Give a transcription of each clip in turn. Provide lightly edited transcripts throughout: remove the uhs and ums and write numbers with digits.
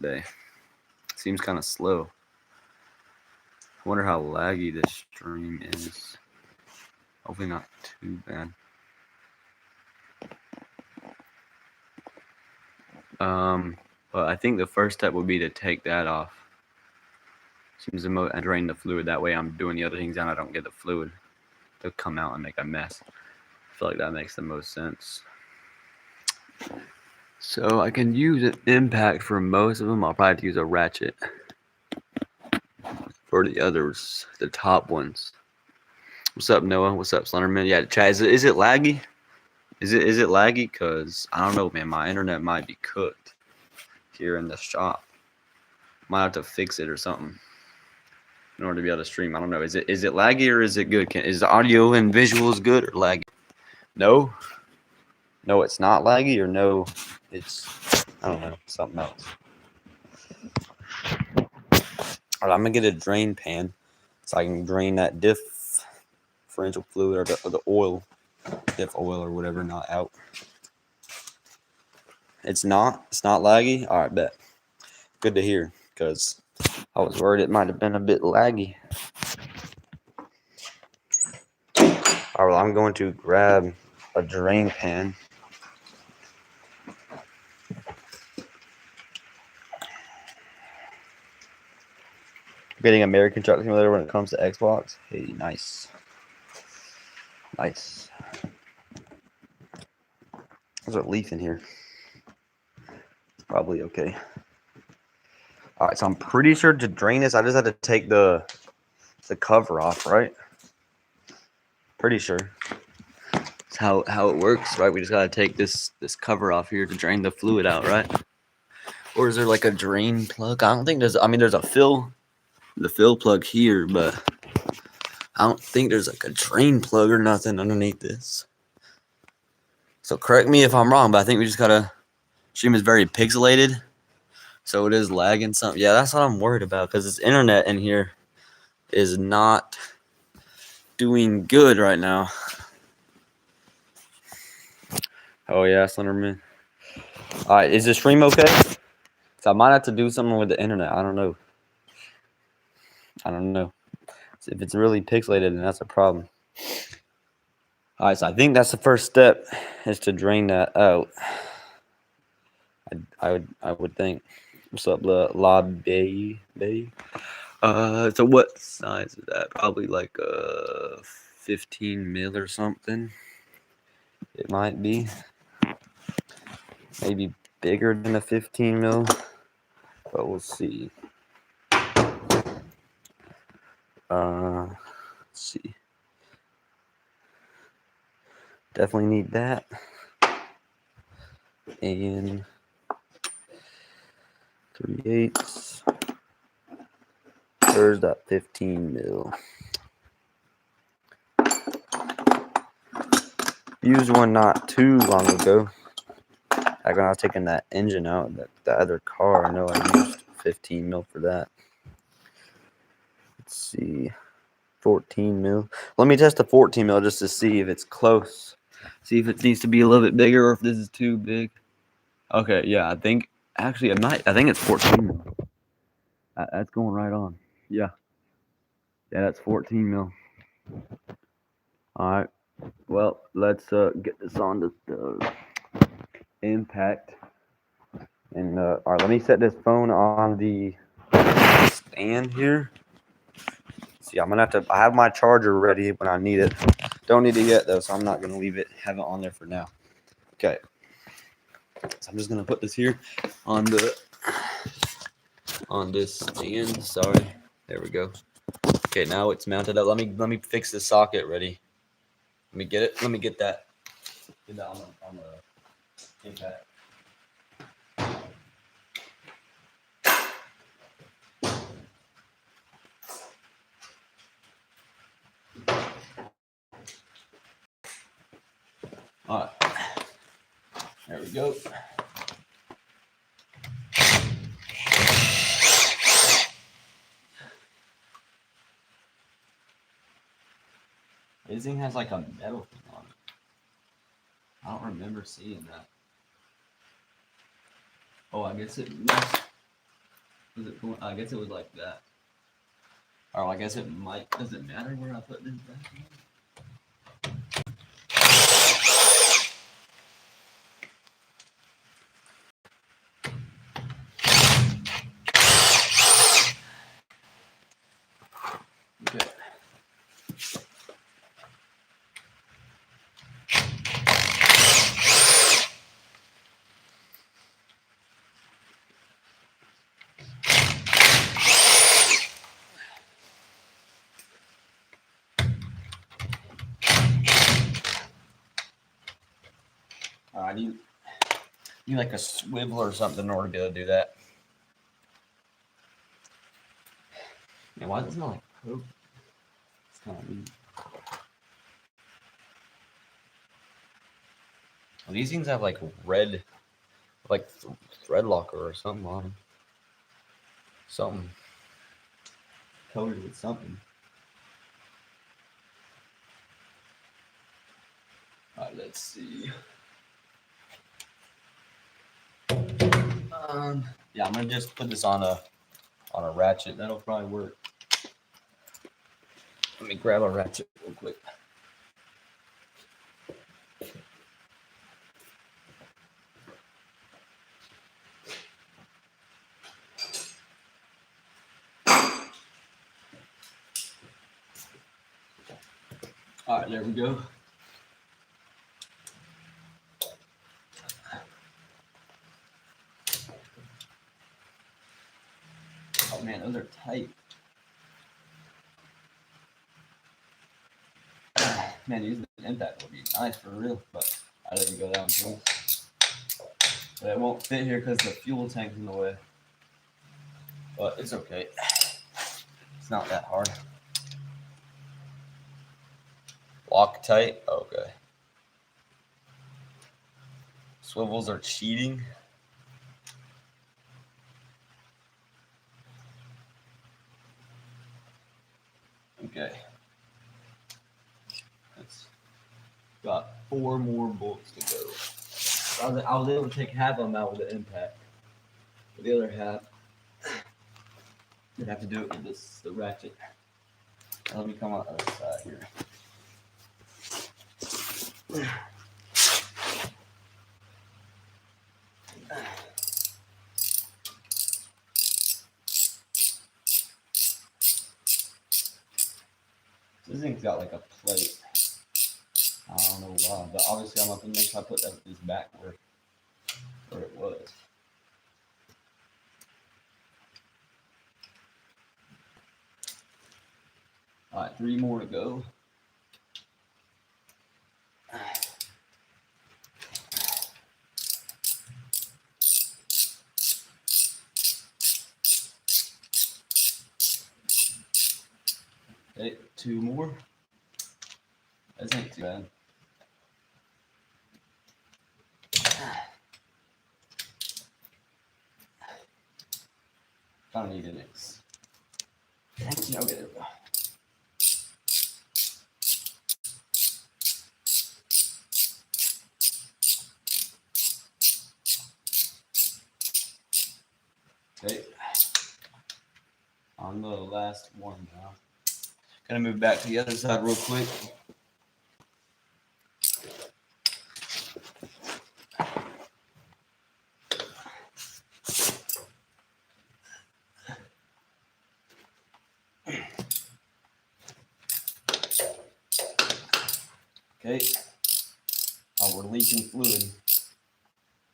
today. Seems kind of slow. I wonder how laggy this stream is. Hopefully not too bad. But I think the first step would be to take that off. Seems the most, and drain the fluid. That way I'm doing the other things and I don't get the fluid to come out and make a mess. I feel like that makes the most sense. So I can use an impact for most of them. I'll probably have to use a ratchet for the others, the top ones. What's up, Noah? What's up, Slenderman? Yeah, Chad, is it laggy? Is it laggy? Cause I don't know, man. My internet might be cooked here in the shop. Might have to fix it or something in order to be able to stream. I don't know. Is it laggy or is it good? Is the audio and visuals good or laggy? No, it's not laggy, or no, it's, I don't know, something else. All right, I'm gonna get a drain pan so I can drain that differential fluid or the oil, diff oil or whatever, not out. It's not laggy. All right, bet. Good to hear, because I was worried it might have been a bit laggy. All right, well, I'm going to grab a drain pan. Getting American Truck Simulator when it comes to Xbox. Hey, nice. Nice. There's a leaf in here. Probably okay. All right, so I'm pretty sure to drain this, I just had to take the cover off, right? Pretty sure. That's how it works, right? We just gotta take this cover off here to drain the fluid out, right? Or is there like a drain plug? I don't think there's. I mean, there's the fill plug here, but I don't think there's like a drain plug or nothing underneath this. So correct me if I'm wrong, but I think we just gotta. Stream is very pixelated, so it is lagging something. Yeah, that's what I'm worried about, because this internet in here is not doing good right now. Oh yeah, Slenderman. All right, is the stream okay? So I might have to do something with the internet. I don't know. So if it's really pixelated, then that's a problem. All right, so I think that's the first step, is to drain that out. I would think. What's up, La Bay? So what size is that? Probably like 15 mil or something. It might be. Maybe bigger than a 15 mil, but we'll see. Let's see. Definitely need that. And 3/8. There's that 15 mil. Used one not too long ago. Back when I was taking that engine out, the other car, I know I used 15 mil for that. Let's see. 14 mil. Let me test the 14 mil just to see if it's close. See if it needs to be a little bit bigger or if this is too big. Okay, yeah, I think actually I think it's 14 mil. That's going right on. Yeah, that's 14 mil. All right. Well, let's get this on the impact. And all right, let me set this phone on the stand here. See, I'm gonna I have my charger ready when I need it. Don't need it yet though, so I'm not gonna have it on there for now. Okay. So I'm just gonna put this here on this stand. Sorry. There we go. Okay, now it's mounted up. Let me fix the socket ready. Let me get it. Let me get that. Get that on the impact. All right. There we go. This thing has like a metal thing on it. I don't remember seeing that. Oh, I guess it must. Was it? I guess it was like that. Or I guess it might. Does it matter where I put this back in? Okay. I need like a swivel or something in order to be able to do that. Yeah, why does it smell like Coke? It's kind of weird. Well, these things have like red, like thread locker or something on them. Something coated with something. Alright, let's see. Yeah, I'm gonna just put this on a ratchet. That'll probably work. Let me grab a ratchet real quick. Alright, there we go. Oh man, those are tight. Man, using an impact would be nice for real, but I didn't go down too. But it won't fit here because the fuel tank's in the way. But it's okay. It's not that hard. Loctite, okay. Swivels are cheating. Okay. That's got 4 more bolts to go. I was able to take half of them out with the impact. But the other half, you'd have to do it with the ratchet. Let me come on the other side here. This thing's got like a plate. I don't know why, but obviously I'm going to make sure I put this back where it was. Alright, 3 more to go. Okay, 2 more. That ain't too bad. I don't need an X. Okay, there we go. Okay. On the last one now. Gonna move back to the other side real quick. Okay. Oh, we're leaking fluid.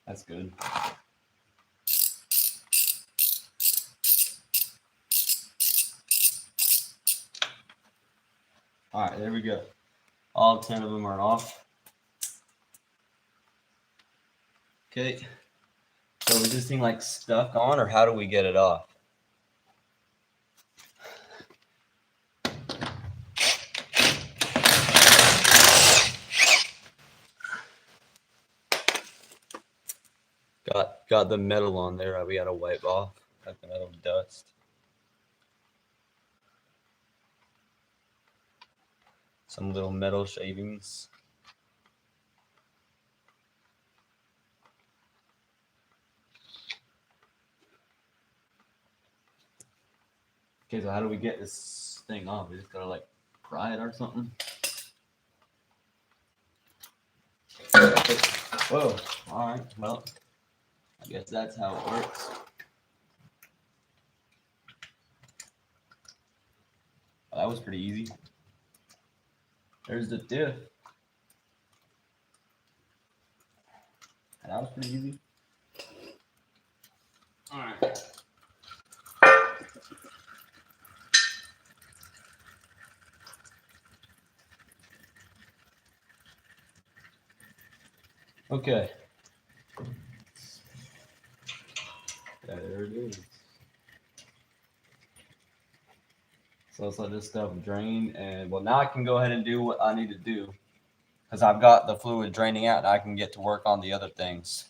That's good. Alright, there we go. All 10 of them are off. Okay. So is this thing like stuck on, or how do we get it off? Got the metal on there. We gotta wipe off. Got the metal dust. Some little metal shavings. Okay, so how do we get this thing off? We just gotta like pry it or something. Whoa. All right. Well, I guess that's how it works. Well, that was pretty easy. There's the diff. That was pretty easy. All right. Okay. Yeah, there it is. So let's let this stuff drain, and well, now I can go ahead and do what I need to do because I've got the fluid draining out, and I can get to work on the other things.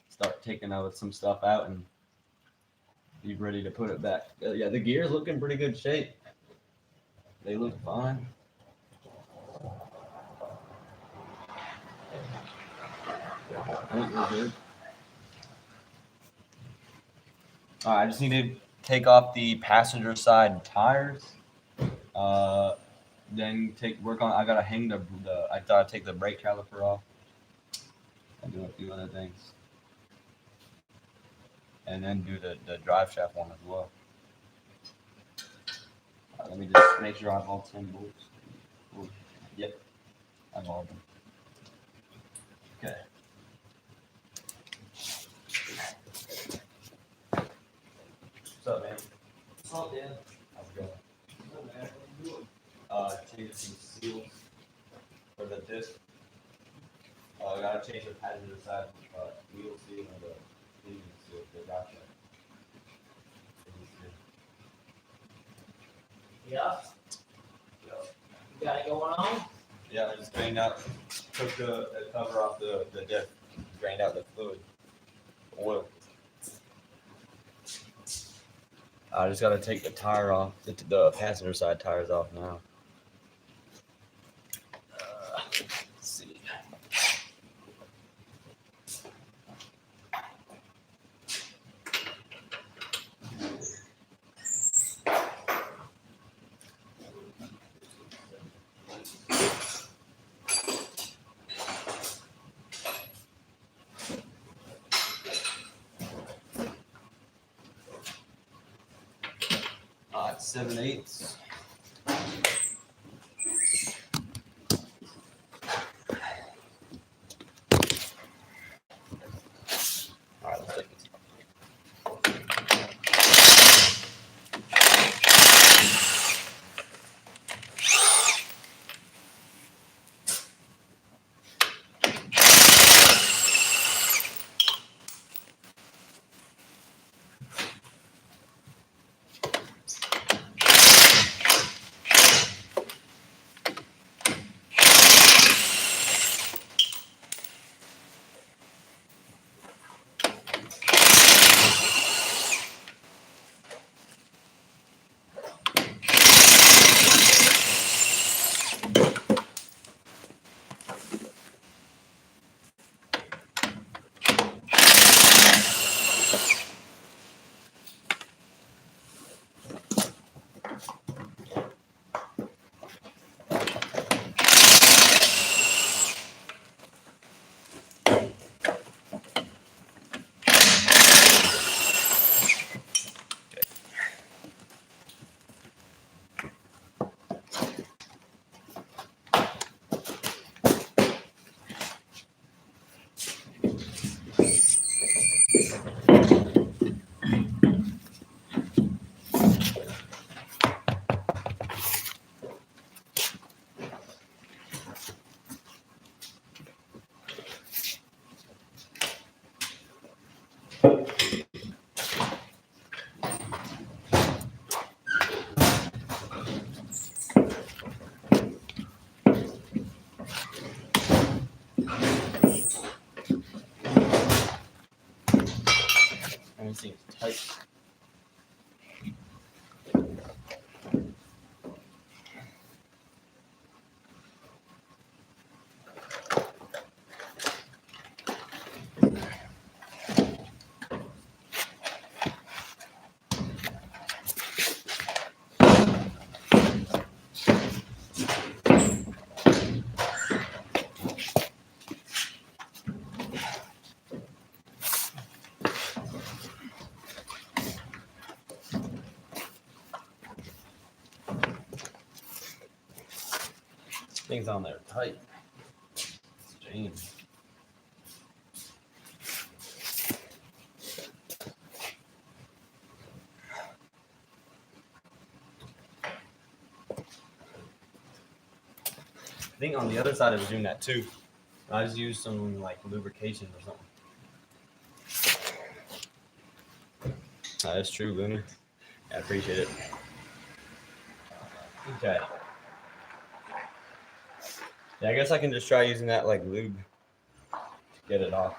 Start taking some stuff out and be ready to put it back. Yeah, the gear's looking in pretty good shape. They look fine. I think we're good. All right, I just need to take off the passenger side tires. Then work on. I gotta hang the. I thought I'd take the brake caliper off. And do a few other things. And then do the drive shaft one as well. Let me just make sure I have all 10 bolts. Ooh, yep, I have all of them. Okay. What's up, man? What's up, Dan? How's it going? What's up, man? What are you doing? Changing some seals for the disc. I gotta change the passenger side wheel seal and the pinion seal for the drive shaft. Yeah. You got it going on? Yeah, I just drained out, took the cover off the diff, drained out the fluid, oil. I just gotta take the tire off, the passenger side tires off now. Let's see. It's 7/8. All right, let's take this. Everything is tight. Things on there tight. It's jammed. I think on the other side it was doing that too. I just used some like lubrication or something. That's true, Lunar. I appreciate it. Okay. Yeah, I guess I can just try using that like lube to get it off.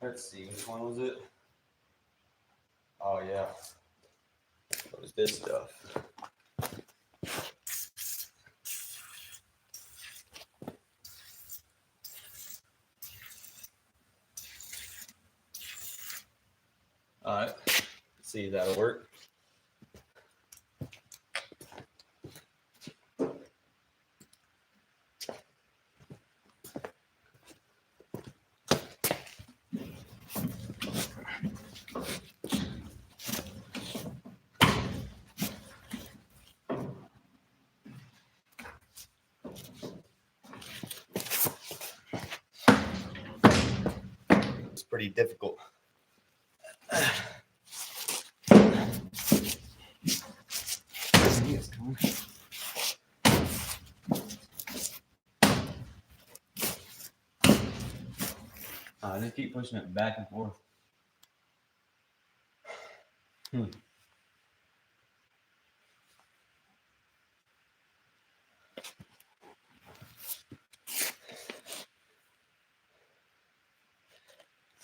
Let's see, which one was it? Oh yeah. What was this stuff? Alright. Let's see if that'll work. It's pretty difficult. I just keep pushing it back and forth. Let's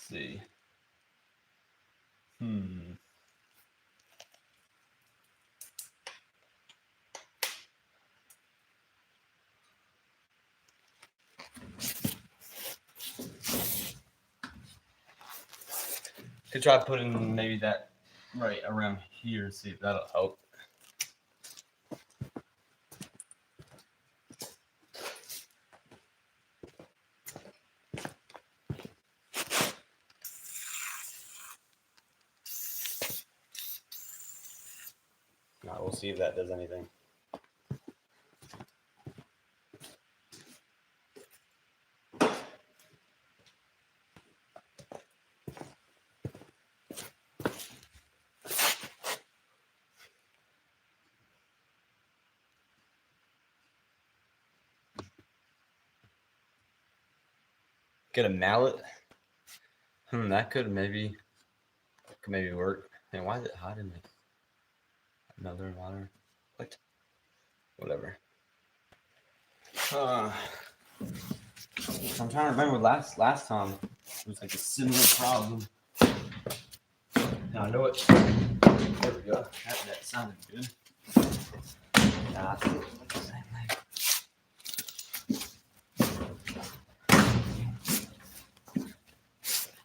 see. Could try putting maybe that right around here, see if that'll help. Now we'll see if that does anything. Get a mallet. That could maybe work. And why is it hot in this? Another water. What? Whatever. I'm trying to remember last time it was like a similar problem. Now I know it. There we go. That sounded good. Nah, I think it's the same thing.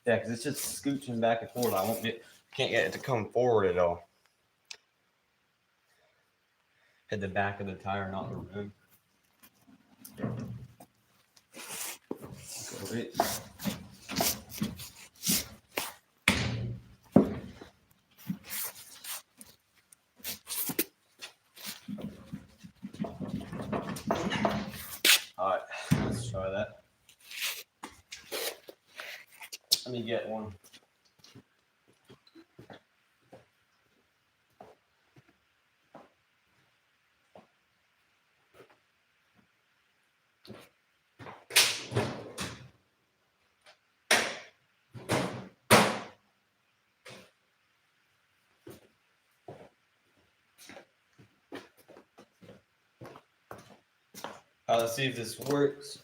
Yeah, because it's just scooching back and forth. Can't get it to come forward at all. Hit the back of the tire, not the rim. Great. All right, let's try that. Let me get one. Let's see if this works.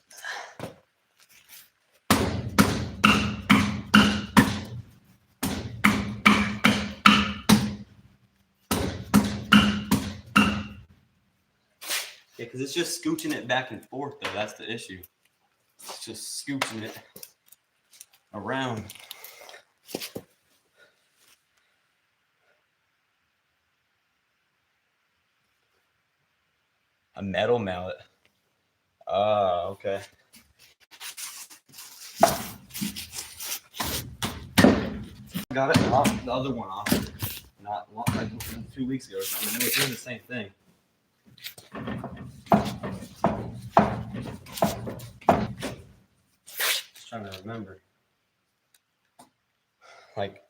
Yeah, because it's just scooching it back and forth, though. That's the issue. It's just scooching it around. A metal mallet. Ah, okay. got it off, the other one off, not like 2 weeks ago or something. And it was doing the same thing. Just trying to remember. Like,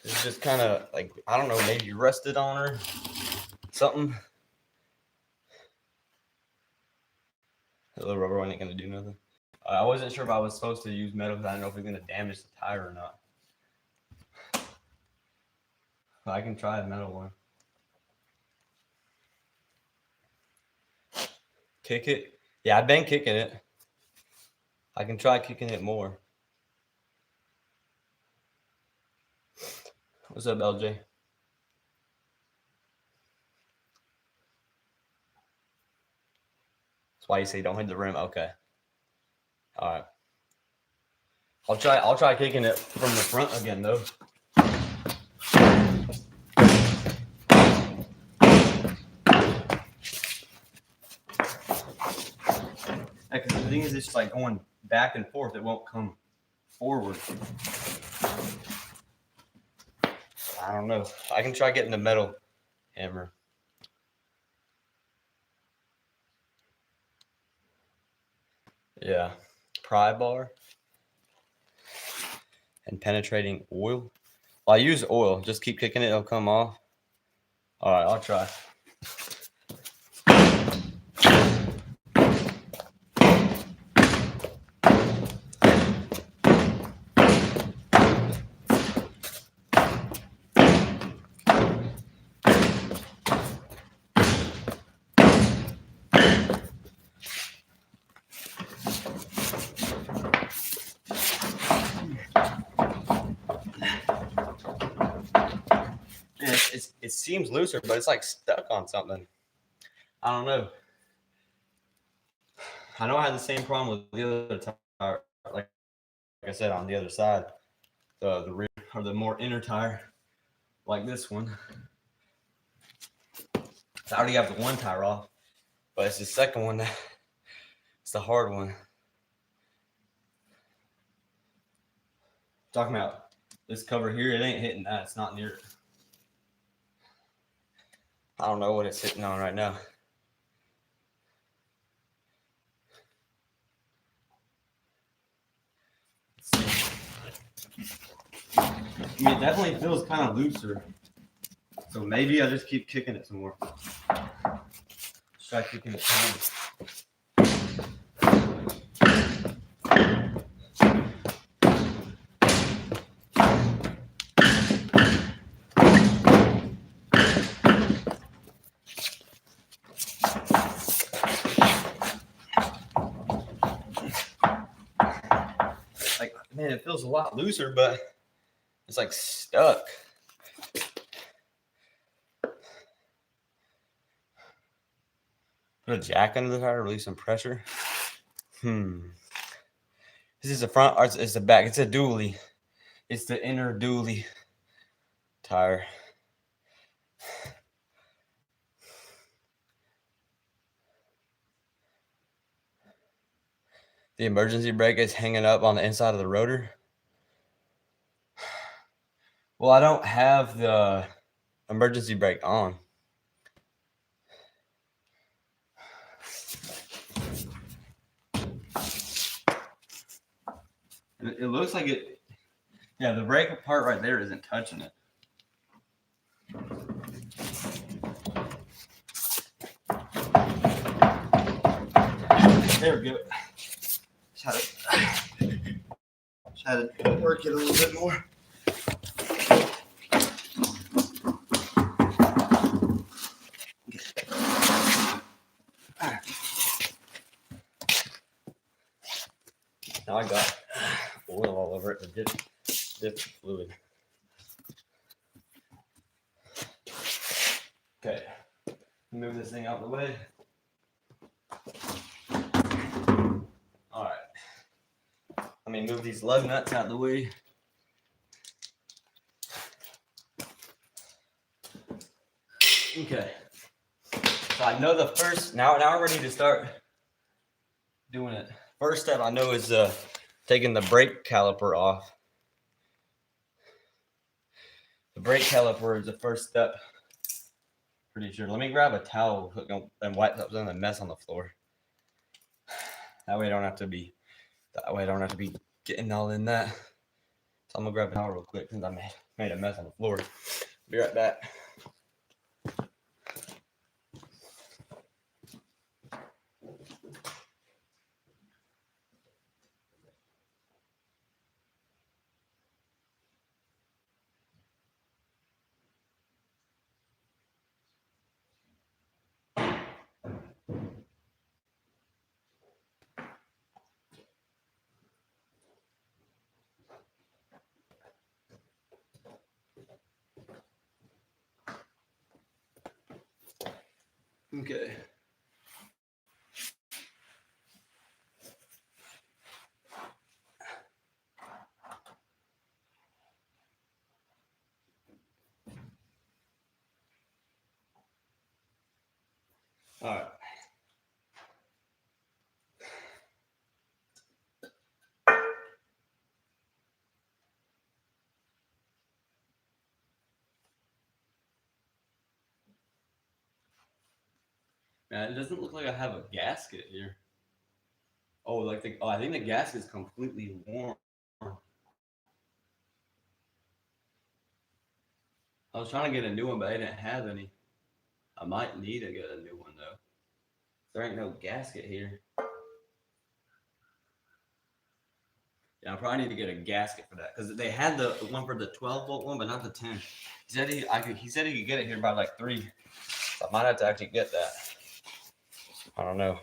it's just kind of like, I don't know, maybe rusted on her, something. The little rubber one ain't gonna do nothing. I wasn't sure if I was supposed to use metal because I don't know if it's gonna damage the tire or not. But I can try a metal one. Kick it. Yeah, I've been kicking it. I can try kicking it more. What's up, LJ? That's why you say don't hit the rim. Okay. All right. I'll try kicking it from the front again though. Because the thing is, it's just like going back and forth. It won't come forward. I don't know. I can try getting the metal hammer. Yeah. Pry bar. And penetrating oil. Well, I use oil. Just keep kicking it. It'll come off. All right. I'll try. It seems looser, but it's like stuck on something. I don't know. I know I had the same problem with the other tire, like I said, on the other side, the rear or the more inner tire, like this one. I already have the one tire off, but it's the second one that it's the hard one. Talking about this cover here, it ain't hitting that. It's not near it. I don't know what it's sitting on right now. I mean, it definitely feels kind of looser. So maybe I just keep kicking it some more. Just try kicking it some Man, it feels a lot looser, but it's like stuck. Put a jack under the tire, release some pressure. This is the front or it's the back. It's a dually. It's the inner dually tire. The emergency brake is hanging up on the inside of the rotor. Well, I don't have the emergency brake on. It looks like it. Yeah, the brake part right there isn't touching it. There we go. Just had to work it a little bit more. Now I got oil all over it to dip the fluid. Okay, move this thing out of the way. All right, let me move these lug nuts out of the way. Okay, so I know the first, now I'm ready to start doing it. First step I know is taking the brake caliper off. The brake caliper is the first step. Pretty sure. Let me grab a towel and wipe up some of the mess on the floor. That way I don't have to be getting all in that. So I'm gonna grab a towel real quick since I made a mess on the floor. Be right back. Okay. All right. Man, it doesn't look like I have a gasket here. Oh, I think the gasket's completely warm. I was trying to get a new one, but I didn't have any. I might need to get a new one though. There ain't no gasket here. Yeah, I probably need to get a gasket for that because they had the one for the 12-volt one, but not the 10. He said he could get it here by like 3. So I might have to actually get that. I don't know.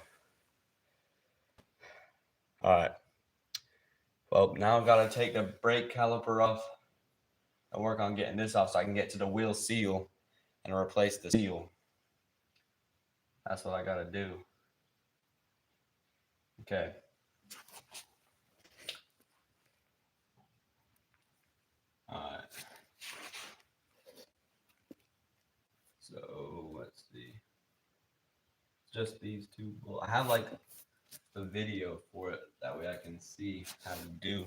All right. Well, now I've got to take the brake caliper off and work on getting this off so I can get to the wheel seal and replace the seal. That's what I got to do. Okay. All right. So let's see. Just these two. Well, I have like the video for it. That way I can see how to do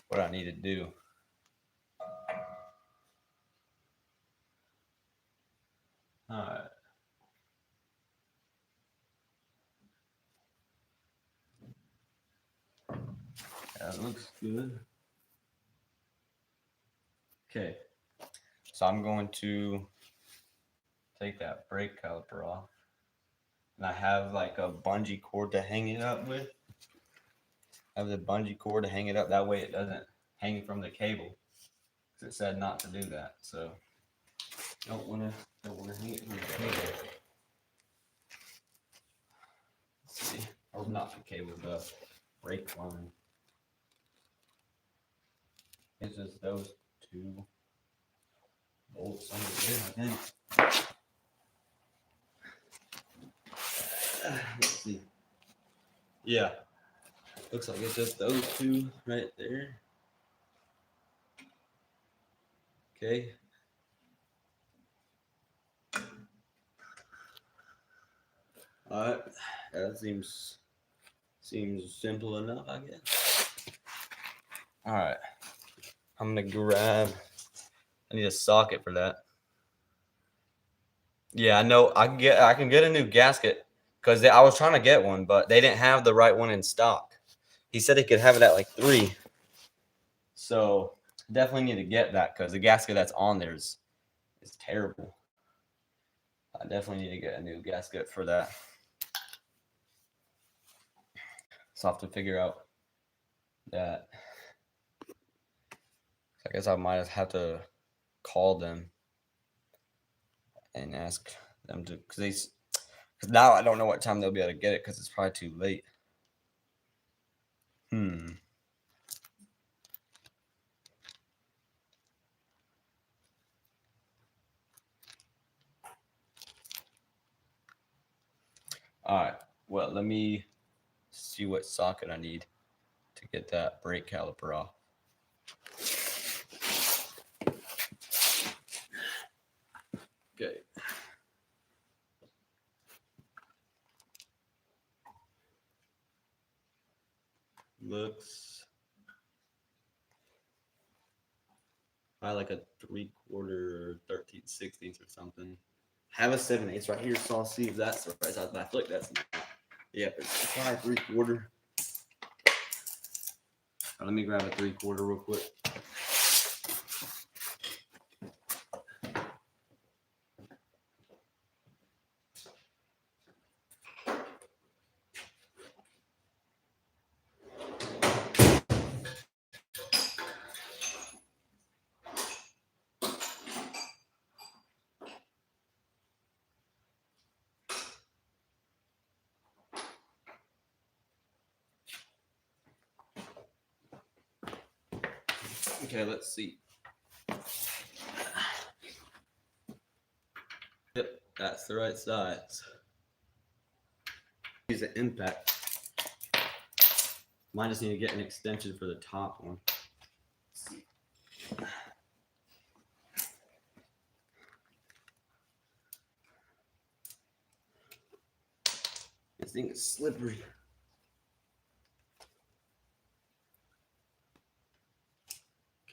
what I need to do. All right. That looks good. Okay. So I'm going to take that brake caliper off. And I have like a bungee cord to hang it up with. I have the bungee cord to hang it up. That way it doesn't hang from the cable. Because it said not to do that. So don't wanna hang it from the cable. Let's see. Or not the cable, the brake line. It's just those 2 bolts under there, I think. Let's see. Yeah. Looks like it's just those 2 right there. Okay. Alright. That seems simple enough, I guess. Alright. I'm gonna grab. I need a socket for that. Yeah, I know. I can get a new gasket because I was trying to get one, but they didn't have the right one in stock. He said he could have it at like 3. So definitely need to get that because the gasket that's on there is terrible. I definitely need to get a new gasket for that. So I'll have to figure out that. I guess I might have to call them and ask them to, because now I don't know what time they'll be able to get it because it's probably too late. All right. Well, let me see what socket I need to get that brake caliper off. Okay. probably like a 3/4 or 13/16 or something. Have a 7/8 right here, so I'll see if that's the right size. But I feel like that's not. Yeah, it's probably 3/4. Let me grab a 3/4 real quick. Okay, let's see. Yep, that's the right size. Use an impact. Might just need to get an extension for the top one. Let's see. This thing is slippery.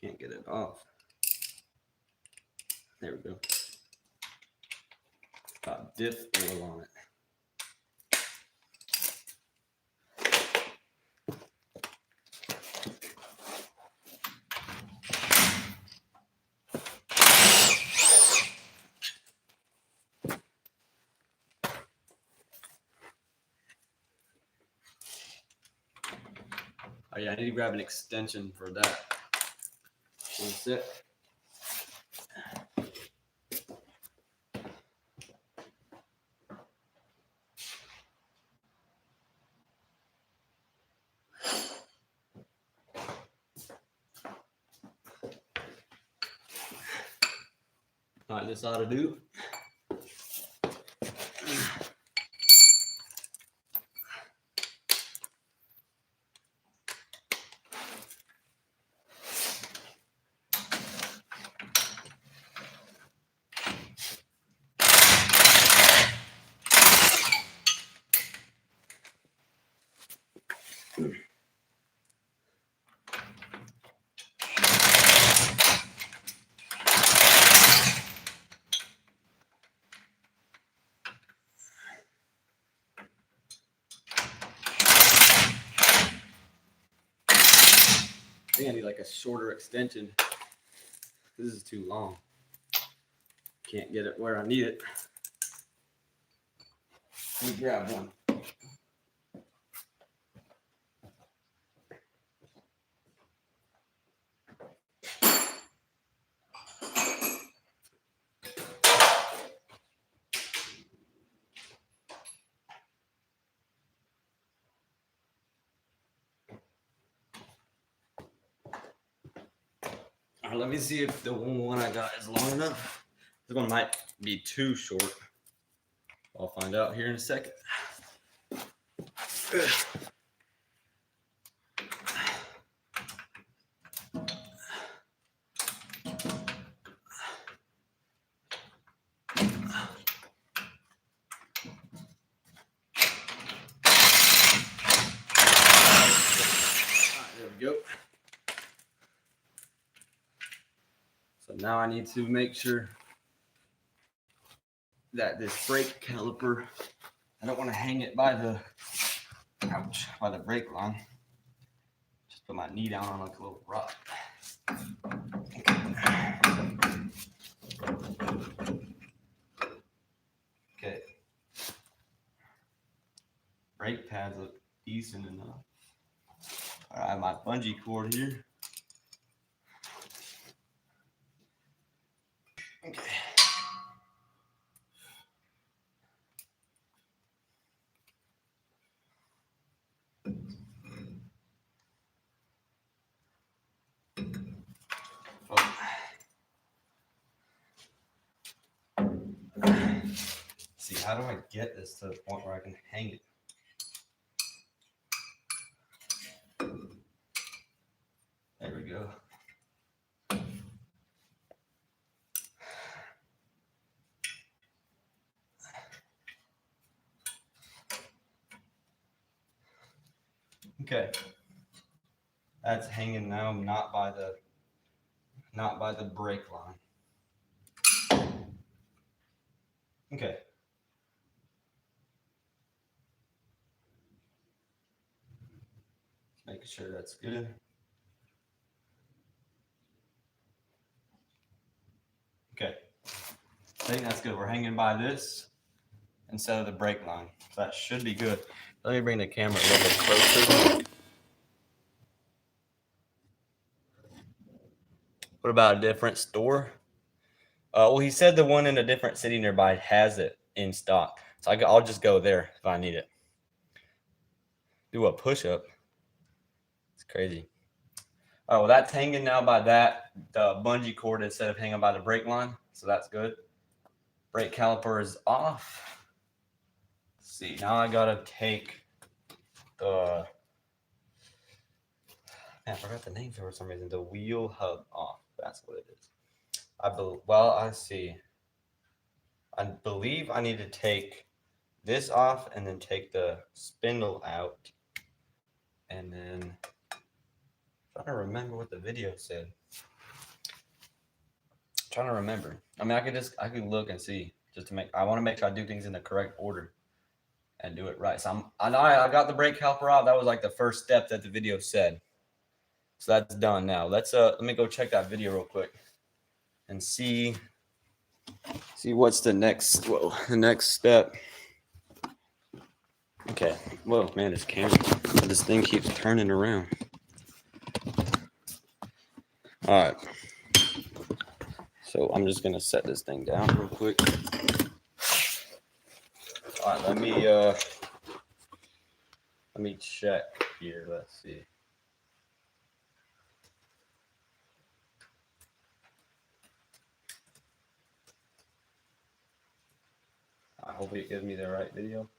Can't get it off. There we go. Got diff oil on it. Oh yeah, I need to grab an extension for that. One sec. All right, this ought to do. I think I need like a shorter extension. This is too long. Can't get it where I need it. Let me grab one. All right, let me see if the one I got is long enough. This one might be too short. I'll find out here in a second. There we go. So now I need to make sure that this brake caliper, I don't want to hang it by the, ouch, by the brake line. Just put my knee down on like a little rock. Okay. Brake pads look decent enough. All right, I have my bungee cord here. Okay. See, how do I get this to the point where I can hang it? There we go. Okay. That's hanging now, not by not by the brake line. Okay. Making sure that's good. Okay. I think that's good. We're hanging by this instead of the brake line. So that should be good. Let me bring the camera a little bit closer. What about a different store? Well, he said the one in a different city nearby has it in stock. So I'll just go there if I need it. Do a push-up. It's crazy. Oh, well, that's hanging now by the bungee cord instead of hanging by the brake line. So that's good. Brake caliper is off. Let's see, now I gotta take the, man, I forgot the name for some reason. The wheel hub off. That's what it is. I see. I believe I need to take this off and then take the spindle out. And then I'm trying to remember what the video said. I'm trying to remember. I mean, I could look and see just to I want to make sure I do things in the correct order and do it right. So I know I got the brake caliper out. That was like the first step that the video said. So that's done now. Let me go check that video real quick and see what's the next step. Okay. Whoa, man, this camera. This thing keeps turning around. All right. So I'm just gonna set this thing down real quick. All right, let me check here. Let's see. Hopefully it gives me the right video.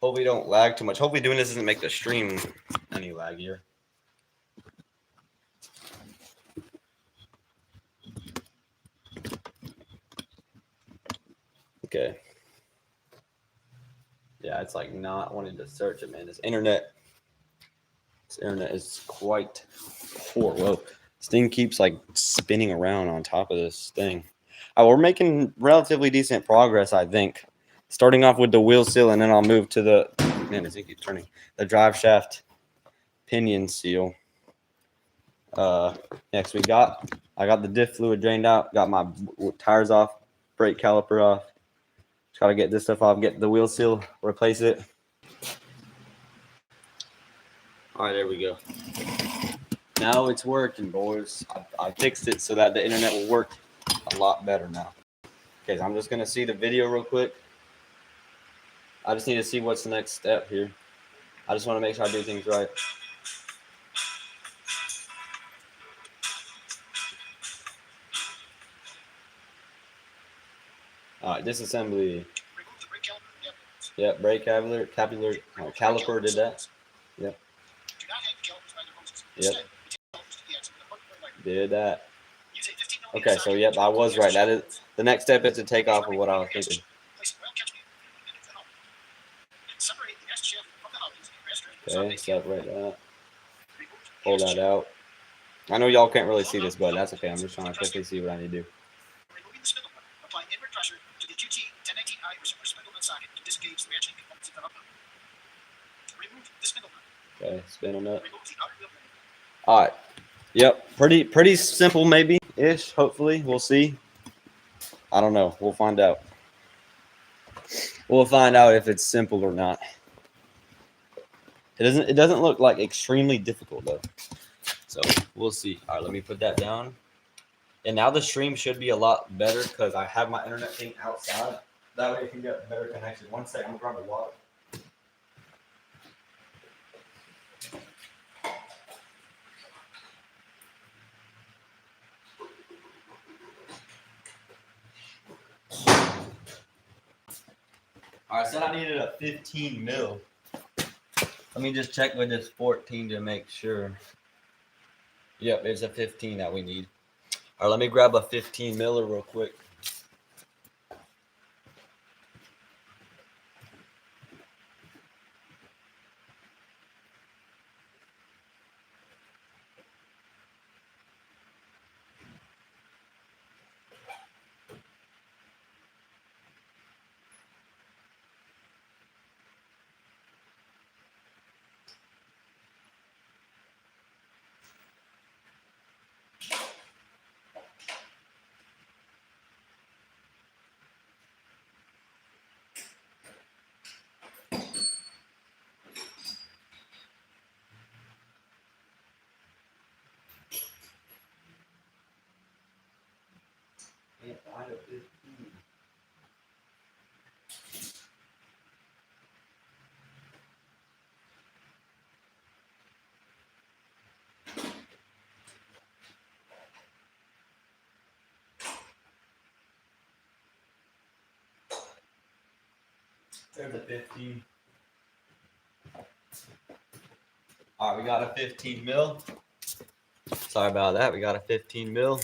Hopefully don't lag too much. Hopefully doing this doesn't make the stream any laggier. Okay. Yeah, it's like not wanting to search it, man. This internet is quite poor. Whoa. This thing keeps like spinning around on top of this thing. We're making relatively decent progress, I think. Starting off with the wheel seal, and then I'll move to the, man, this thing keeps turning, the drive shaft pinion seal. Next I got the diff fluid drained out, got my tires off, brake caliper off. Just gotta get this stuff off, get the wheel seal, replace it. All right, there we go. Now it's working, boys. I fixed it so that the internet will work a lot better now. Okay, so I'm just gonna see the video real quick. I just need to see what's the next step here. I just want to make sure I do things right. All right, disassembly. Yep, brake caliper did that. Yep. Yep. Did that. Okay, so yep, I was right. That is the next step is to take off of what I was thinking. Okay, separate that. Pull that out. I know y'all can't really see this, but that's okay. I'm just trying to quickly see what I need to do. Apply inward pressure to the QT1019i receiver spindle nut socket to disengage the ratcheting components of the hub. Remove the spindle nut. Okay, spindle nut. Remove the outer wheel nut. All right. Yep, pretty simple, maybe ish. Hopefully, we'll see. I don't know. We'll find out. We'll find out if it's simple or not. It doesn't look like extremely difficult though. So we'll see. All right, let me put that down. And now the stream should be a lot better because I have my internet thing outside. That way it can get better connection. One second, I'm gonna grab the water. All right, I said I needed a 15 mil. Let me just check with this 14 to make sure. Yep, it's a 15 that we need. All right, let me grab a 15 miller real quick. There's a 15. All right, we got a 15 mil. Sorry about that. We got a 15 mil.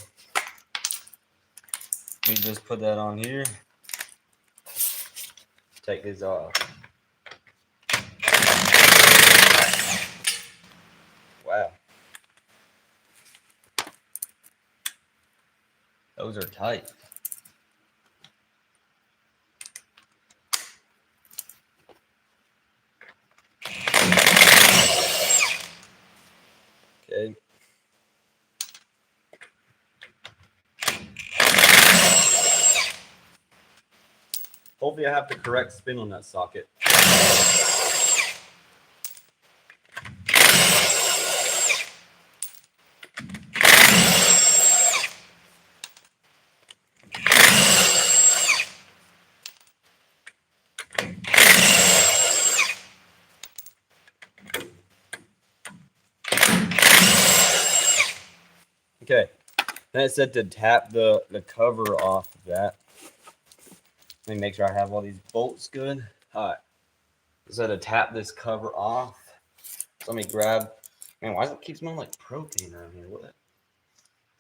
We just put that on here. Take these off. Wow. Those are tight. Okay. Hopefully I have the correct spin on that socket. Okay. Then it said to tap the cover off of that. Let me make sure I have all these bolts good. All right. It said to tap this cover off. So let me grab. Man, why does it keep smelling like propane around here? What?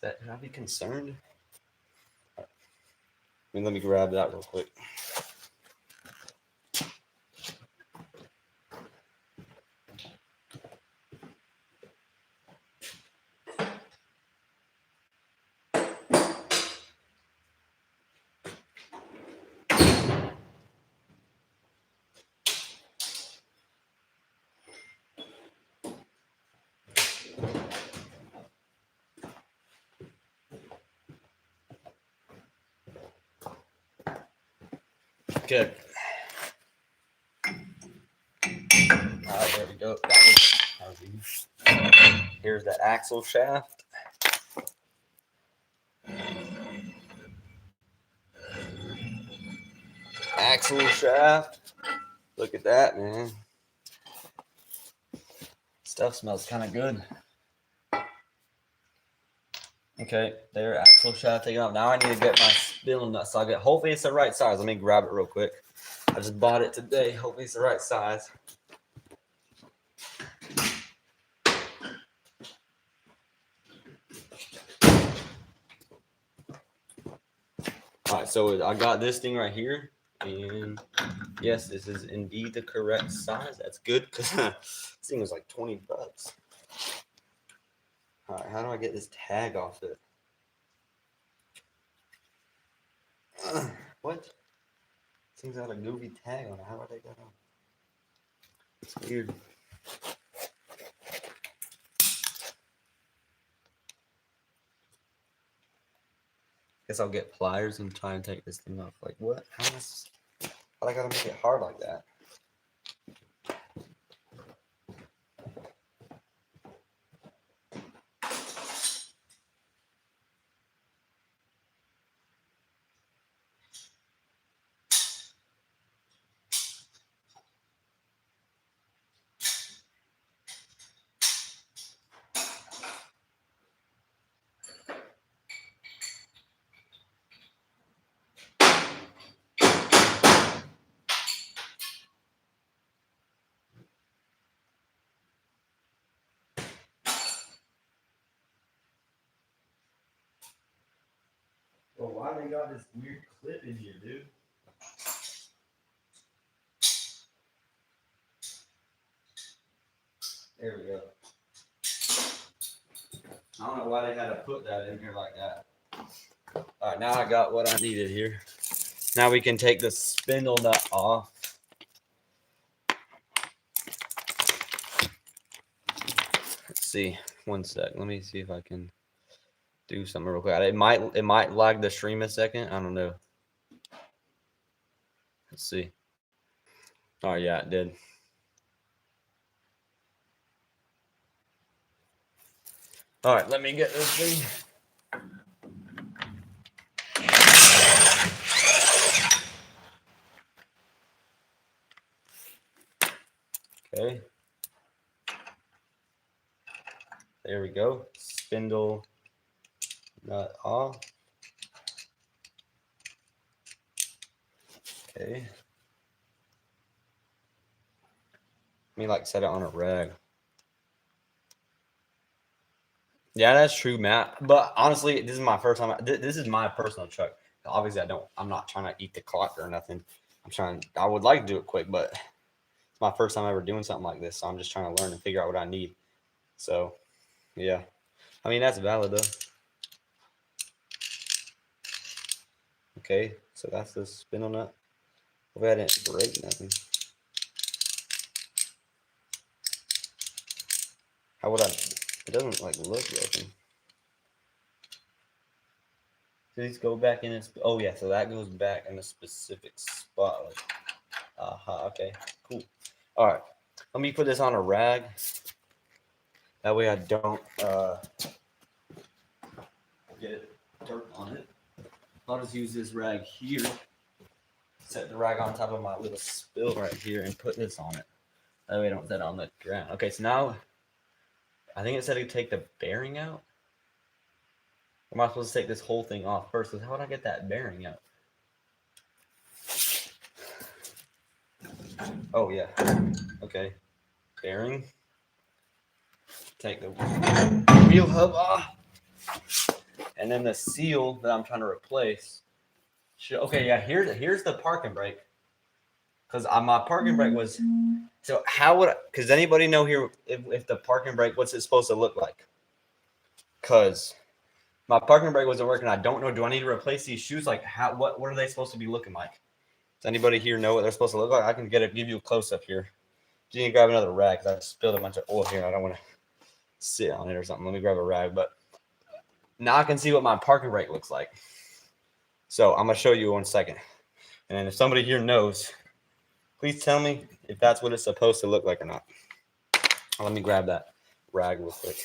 Should I be concerned? Right. Let me grab that real quick. Okay. All right, there we go. That was easy. Here's the axle shaft. Axle shaft. Look at that, man. Stuff smells kind of good. Okay, there, axle shaft taken off. Now I need to get my spindle nut socket. Hopefully it's the right size. Let me grab it real quick. I just bought it today. Hopefully it's the right size. All right, so I got this thing right here. And yes, this is indeed the correct size. That's good because this thing was like 20 bucks. All right, how do I get this tag off it? What? This thing's got a goofy tag on it. How do I take that off? It's weird. Guess I'll get pliers and try and take this thing off. Like what? How do I gotta make it hard like that? Well, why they got this weird clip in here, dude? There we go. I don't know why they had to put that in here like that. All right, now I got what I needed here. Now we can take the spindle nut off. Let's see. One sec. Let me see if I can do something real quick. It might lag the stream a second. I don't know. Let's see. Oh yeah, it did. All right, let me get this thing. Okay. There we go. Spindle nut off. Okay. Let me like set it on a rag. Yeah, that's true, Matt. But honestly, this is my first time. This is my personal truck. Obviously, I'm not trying to eat the clock or nothing. I would like to do it quick, but it's my first time ever doing something like this. So I'm just trying to learn and figure out what I need. So, yeah. I mean, that's valid though. Okay, so that's the spindle nut. Hopefully I didn't break nothing. How would I? It doesn't like look broken. These go back in its. Oh yeah, so that goes back in a specific spot. Like, okay, cool. All right, let me put this on a rag. That way I don't get dirt on it. I'll just use this rag here. Set the rag on top of my little spill right here and put this on it. That way I don't set it on the ground. Okay, so now I think it said to take the bearing out. Or am I supposed to take this whole thing off first? How would I get that bearing out? Oh yeah. Okay. Bearing. Take the wheel hub off. And then the seal that I'm trying to replace. Okay, yeah, here's the parking brake. Because my parking brake was. So how would? Because anybody know here if the parking brake, what's it supposed to look like? Because my parking brake wasn't working. I don't know. Do I need to replace these shoes? Like how? What are they supposed to be looking like? Does anybody here know what they're supposed to look like? I can give you a close up here. You need to grab another rag because I spilled a bunch of oil here. I don't want to sit on it or something. Let me grab a rag. But now I can see what my parking brake looks like. So I'm gonna show you in 1 second. And if somebody here knows, please tell me if that's what it's supposed to look like or not. Let me grab that rag real quick.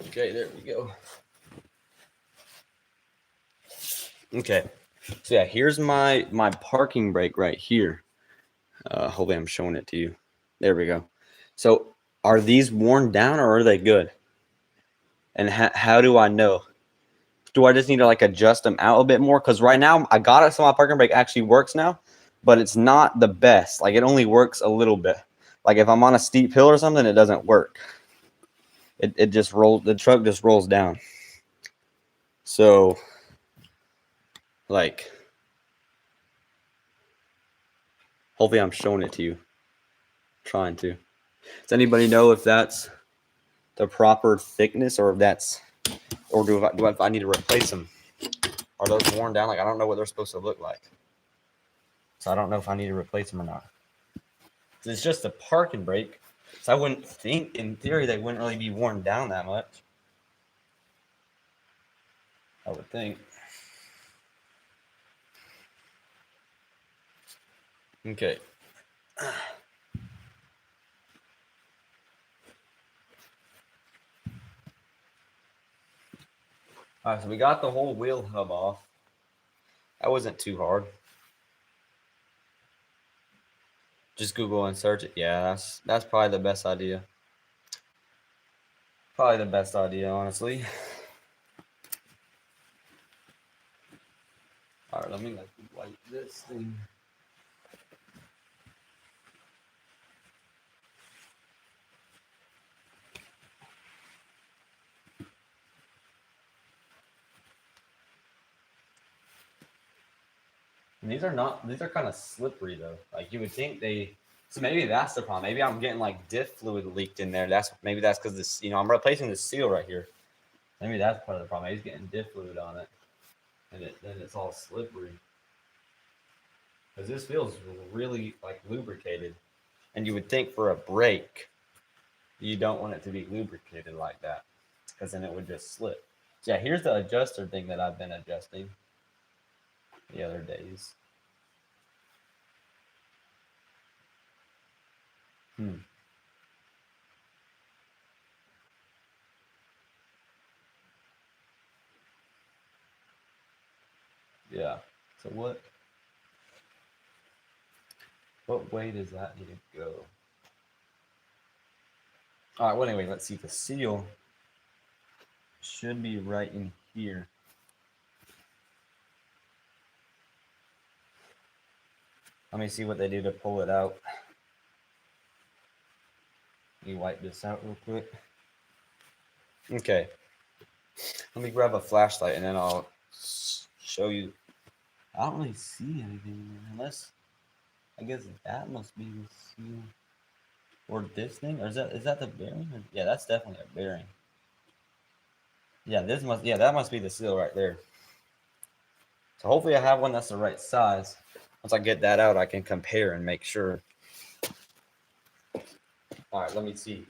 Okay, there we go. Okay, so yeah, here's my parking brake right here. Hopefully I'm showing it to you. There we go. So are these worn down or are they good? And how do I know? Do I just need to like adjust them out a bit more? Because right now I got it so my parking brake actually works now, but it's not the best. Like it only works a little bit. Like if I'm on a steep hill or something, it doesn't work. It just rolls. The truck just rolls down. So like, hopefully I'm showing it to you. Trying to. Does anybody know if that's the proper thickness or if that's, or do I need to replace them? Are those worn down? Like I don't know what they're supposed to look like. So I don't know if I need to replace them or not. It's just a parking brake. So I wouldn't think, in theory, they wouldn't really be worn down that much. I would think. Okay. All right, so we got the whole wheel hub off. That wasn't too hard. Just Google and search it. Yeah, that's probably the best idea. Probably the best idea, honestly. All right, let me like wipe this thing. And these are kind of slippery though. Like you would think so maybe that's the problem. Maybe I'm getting like diff fluid leaked in there. Maybe that's because this, I'm replacing the seal right here. Maybe that's part of the problem. Maybe it's getting diff fluid on it, and then it's all slippery. Because this feels really like lubricated, and you would think for a brake, you don't want it to be lubricated like that, because then it would just slip. So yeah, here's the adjuster thing that I've been adjusting the other days. Yeah. So what way does that need to go? All right. Well, anyway, let's see. The seal should be right in here. Let me see what they do to pull it out. Let me wipe this out real quick. Okay. Let me grab a flashlight and then I'll show you. I don't really see anything unless I guess that must be the seal. Or this thing? Or is that the bearing? Yeah, that's definitely a bearing. Yeah, that must be the seal right there. So hopefully I have one that's the right size. Once I get that out, I can compare and make sure. All right, let me see.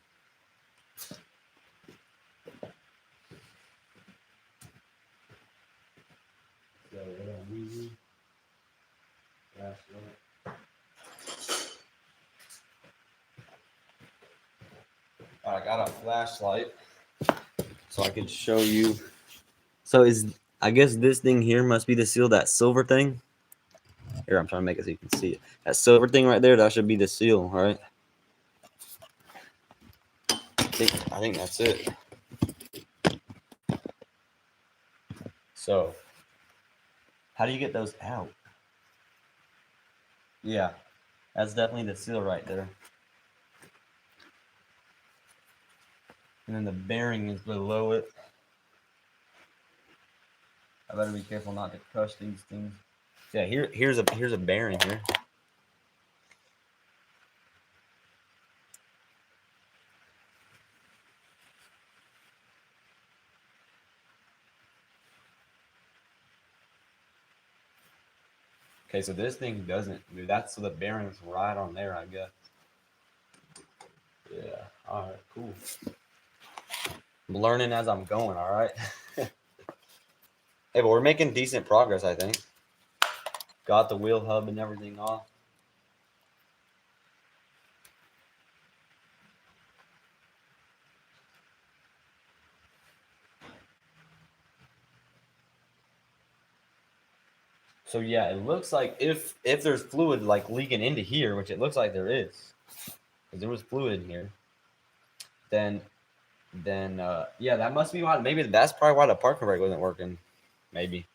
All right, I got a flashlight so I can show you. So I guess this thing here must be the seal, that silver thing. Here, I'm trying to make it so you can see it. That silver thing right there, that should be the seal, all right? I think that's it. So, how do you get those out? Yeah, that's definitely the seal right there. And then the bearing is below it. I better be careful not to crush these things. Yeah, here's a bearing here. Okay, so this thing doesn't, dude. That's so the bearing's right on there, I guess. Yeah. All right. Cool. I'm learning as I'm going. All right. Hey, but we're making decent progress, I think. Got the wheel hub and everything off. So yeah, it looks like if there's fluid like leaking into here, which it looks like there is, because there was fluid in here, then yeah, that must be why. Maybe that's probably why the parking brake wasn't working. Maybe.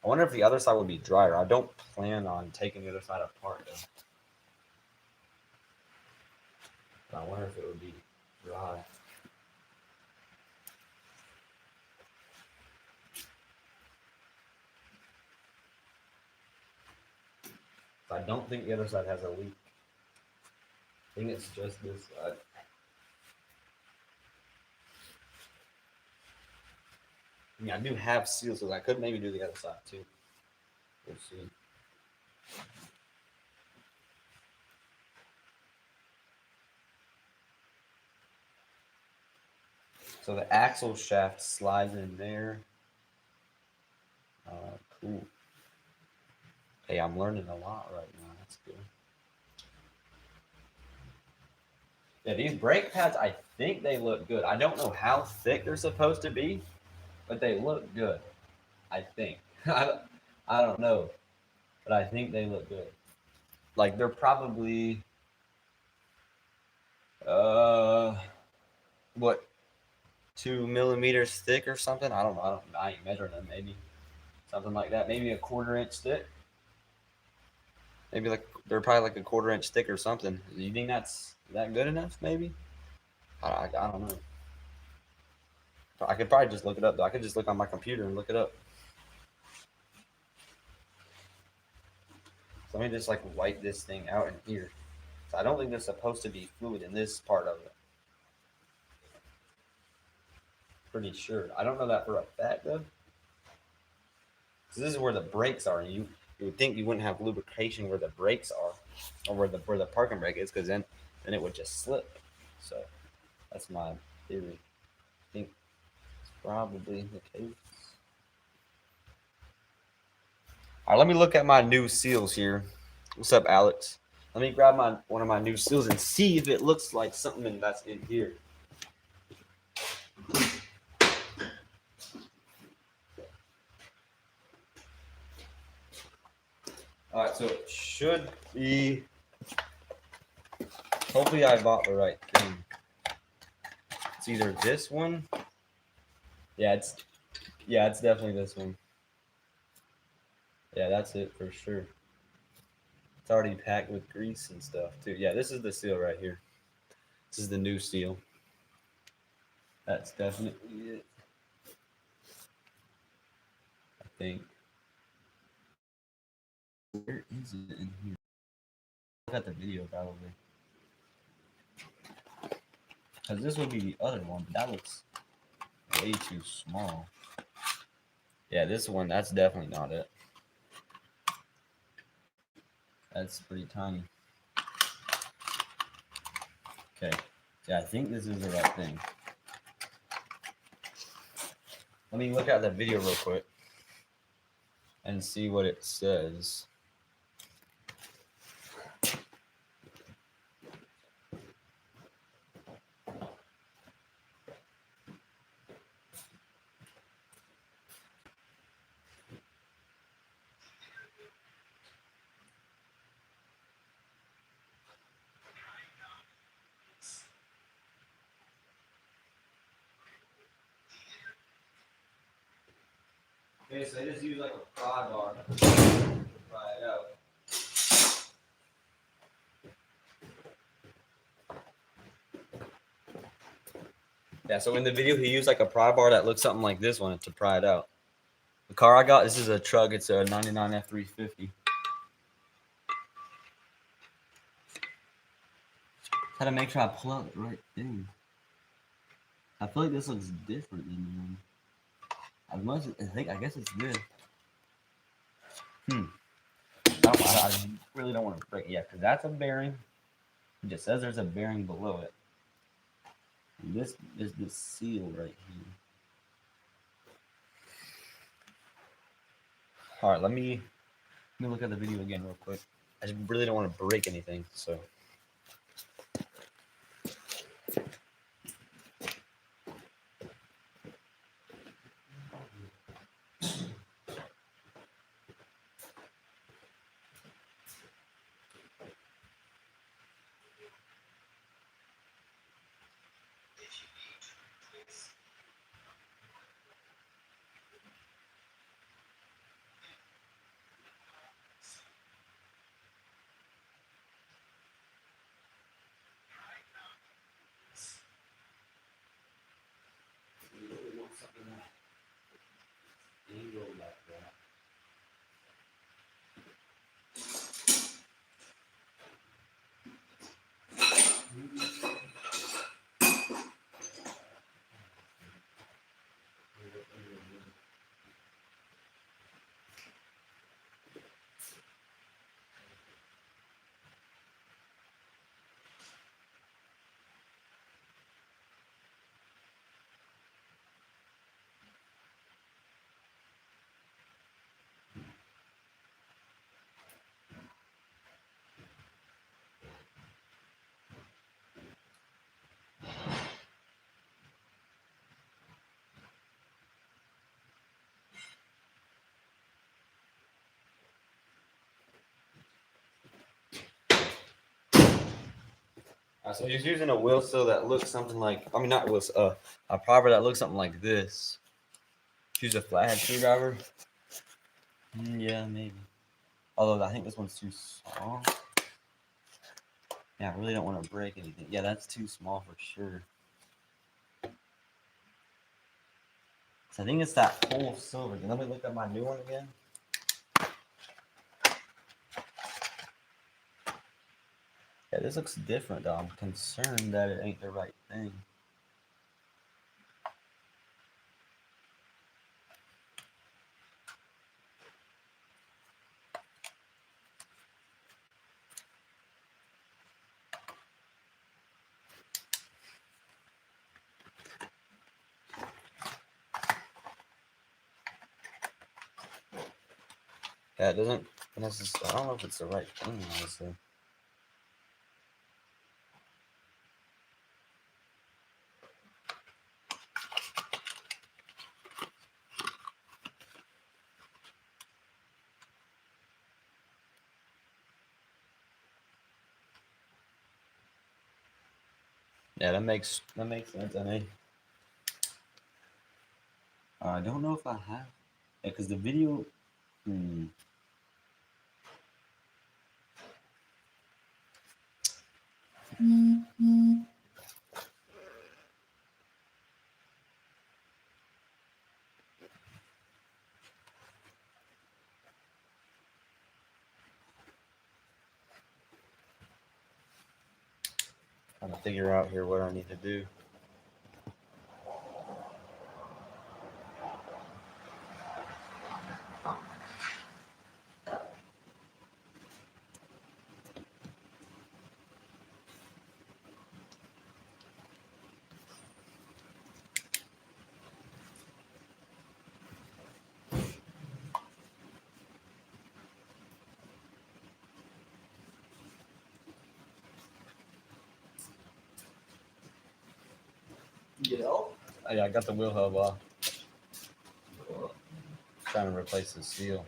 I wonder if the other side would be drier. I don't plan on taking the other side apart though. But I wonder if it would be dry. I don't think the other side has a leak. I think it's just this side. I mean, I do have seals, so I could maybe do the other side too. We'll see. So the axle shaft slides in there. Cool. Hey, I'm learning a lot right now. That's good. Yeah, these brake pads, I think they look good. I don't know how thick they're supposed to be, but they look good. I think. I don't know, but I think they look good. Like they're probably what 2 millimeters thick or something. I don't know. I ain't measuring them. Maybe something like that. Maybe a 1/4 inch thick. Maybe like they're probably like a 1/4 inch thick or something. Do you think that's that good enough? Maybe. I don't know. I could probably just look it up though. I could just look on my computer and look it up. So let me just like wipe this thing out in here. So I don't think there's supposed to be fluid in this part of it. Pretty sure. I don't know that for a fact though. So this is where the brakes are. You would think you wouldn't have lubrication where the brakes are, or where the parking brake is, because then it would just slip. So that's my theory. I think it's probably the case. All right, let me look at my new seals here. What's up, Alex? Let me grab one of my new seals and see if it looks like something that's in here. All right, so it should be. Hopefully, I bought the right thing. It's either this one. Yeah, it's definitely this one. Yeah, that's it for sure. It's already packed with grease and stuff too. Yeah, this is the seal right here. This is the new seal. That's definitely it. I think. Where is it in here? Look at the video probably. Because this would be the other one, but that looks way too small. Yeah, this one, that's definitely not it. That's pretty tiny. Okay. Yeah, I think this is the right thing. Let me look at the video real quick and see what it says. Okay, so I just use like a prod bar to pry it out. Yeah, so in the video he used like a pry bar that looks something like this one to pry it out. The car I got, this is a truck, it's a 99 F350. How to make sure I pull out the right thing. I feel like this looks different than the one. As much as I guess it's this. I really don't want to break it. Yeah, because that's a bearing. It just says there's a bearing below it. And this is the seal right here. All right, let me look at the video again real quick. I just really don't want to break anything, so. So he's using a wheel seal that looks something like, I mean, not wheel seal, a pry that looks something like this. Use a flathead screwdriver. Yeah, maybe. Although I think this one's too small. Yeah, I really don't want to break anything. Yeah, that's too small for sure. So I think it's that whole silver. Let me look at my new one again. Yeah, this looks different though. I'm concerned that it ain't the right thing. Yeah, it doesn't necessarily, I don't know if it's the right thing, honestly. Yeah, that makes sense. I mean, I don't know if I have. Yeah, because the video. Trying to figure out here what I need to do. Get off. Oh, yeah, I got the wheel hub off. Trying to replace the seal.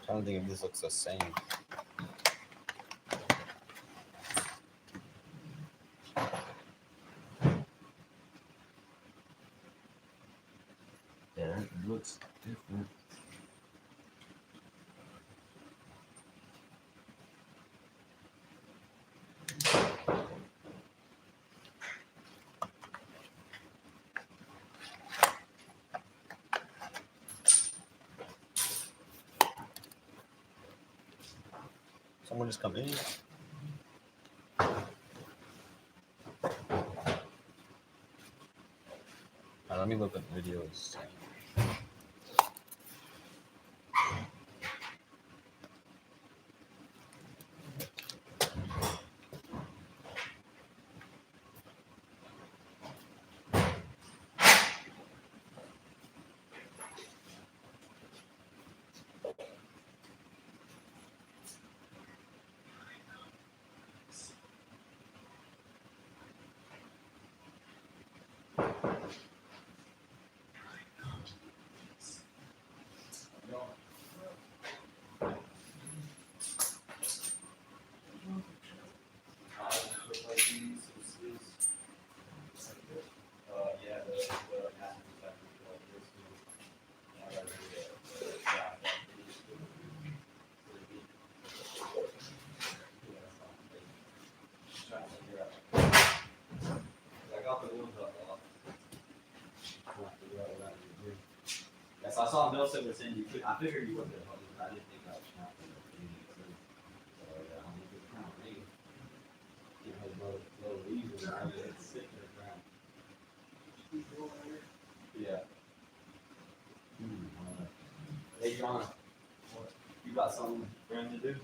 Trying to think if this looks the same. Yeah, it looks different. Someone just come in. Let me look at the videos. Yes, I saw Bill said was in you. I figured you wouldn't have, but I didn't think that was happening. So yeah, I'm gonna kind of read. You know, little leaves around it, it's sitting there around. Yeah. Hey John, you got something for him to do?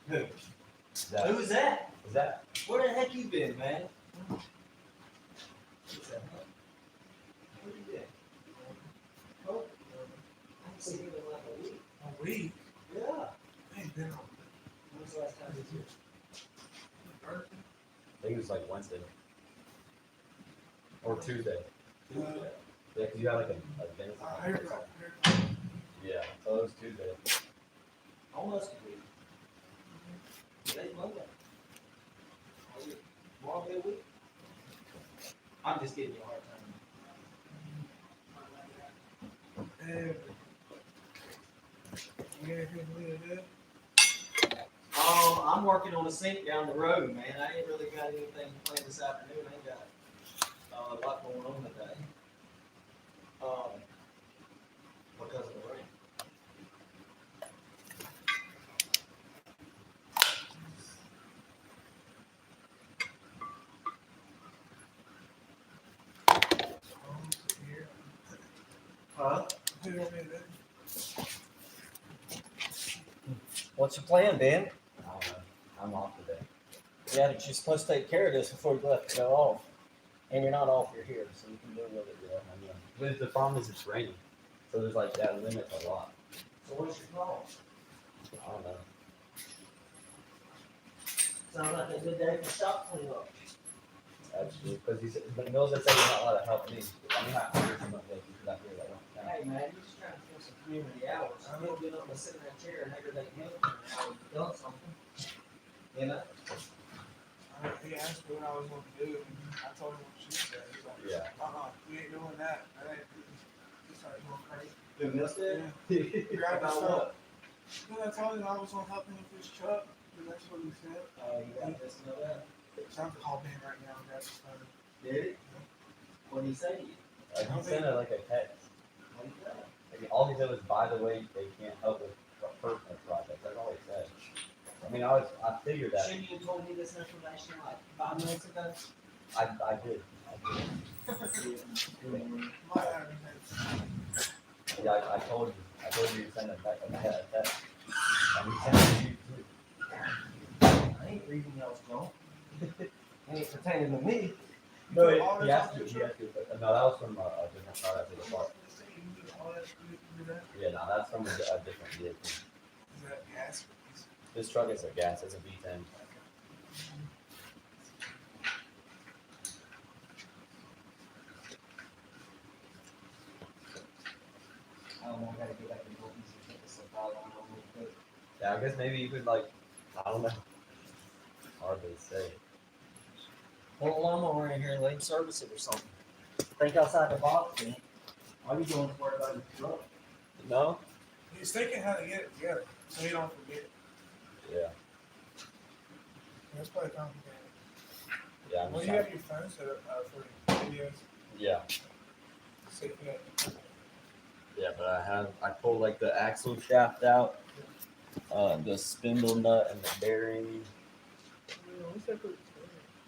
Who? Who is that? Is that? Where the heck you been, man? What's that? Where you been? Oh, I haven't seen you in like a week. A week? Yeah. I ain't been on. When was the last time you was here? I think it was like Wednesday. Or Tuesday. Tuesday. Yeah, because you had like a dentist. Yeah, so it was Tuesday. Almost a week. Today's Monday. Tomorrow will be a week. I'm just giving you a hard time. I'm working on a sink down the road, man. I ain't really got anything planned this afternoon. I ain't got a lot going on today. Because of the rain. Huh? Who you want me to do? What's your plan, Ben? I don't know. I'm off today. Yeah, but you're supposed to take care of this before you left to go off. And you're not off, you're here, so you can do with it. Yeah, I know. But the problem is it's raining, so there's like that limits a lot. So what's your call? I don't know. Sounds like a good day for shop cleanup. Actually, because but he knows that he's not allowed to help me. I'm not here too much lately because I feel like Hey man, you're just trying to fill some community hours. I'm gonna get up and sit in that chair and everything help you now you've done something. You know? He asked me what I was going to do, and I told him what she said. He's like, Yeah. We ain't doing that. He started going crazy. You missed it? Grabbed his About truck. what? Then I told him I was going to help him with his truck, and that's what he said. Oh, you got this and that. So I'm calling him right now and grab his phone. Did it? What did he say to you? he sent it like a text. What did he say? Like, all he said was, by the way, they can't help with personal projects. That's all he said. I mean, I figured that. Shouldn't you have told me this information like 5 minutes ago? I did. Might have anything. Yeah, I told you. I told you to send it back. I had a text. And he sent it to you too. I ain't reading y'all's junk. Ain't pertaining to me. No, All he this asked off you. the He truck? asked you. But, no, that was from a different car after the park. All that you do that? Yeah, no, that's from a different vehicle. Is that gas? This truck is a gas. It's a V10. I don't know, I gotta get back and go these and take this out on a little bit. Yeah, I guess maybe you could like, I don't know. Hard to say. Pull a lawnmower in here and let him service it or something. Think outside the box, man. All you doing is worry about your truck. No? He's thinking how to get it together, so he don't forget it. Yeah. That's probably complicated. Yeah. I'm Well, just you trying- have your phone set up for videos. Yeah. See that. Yeah, but I pulled like the axle shaft out, the spindle nut and the bearing.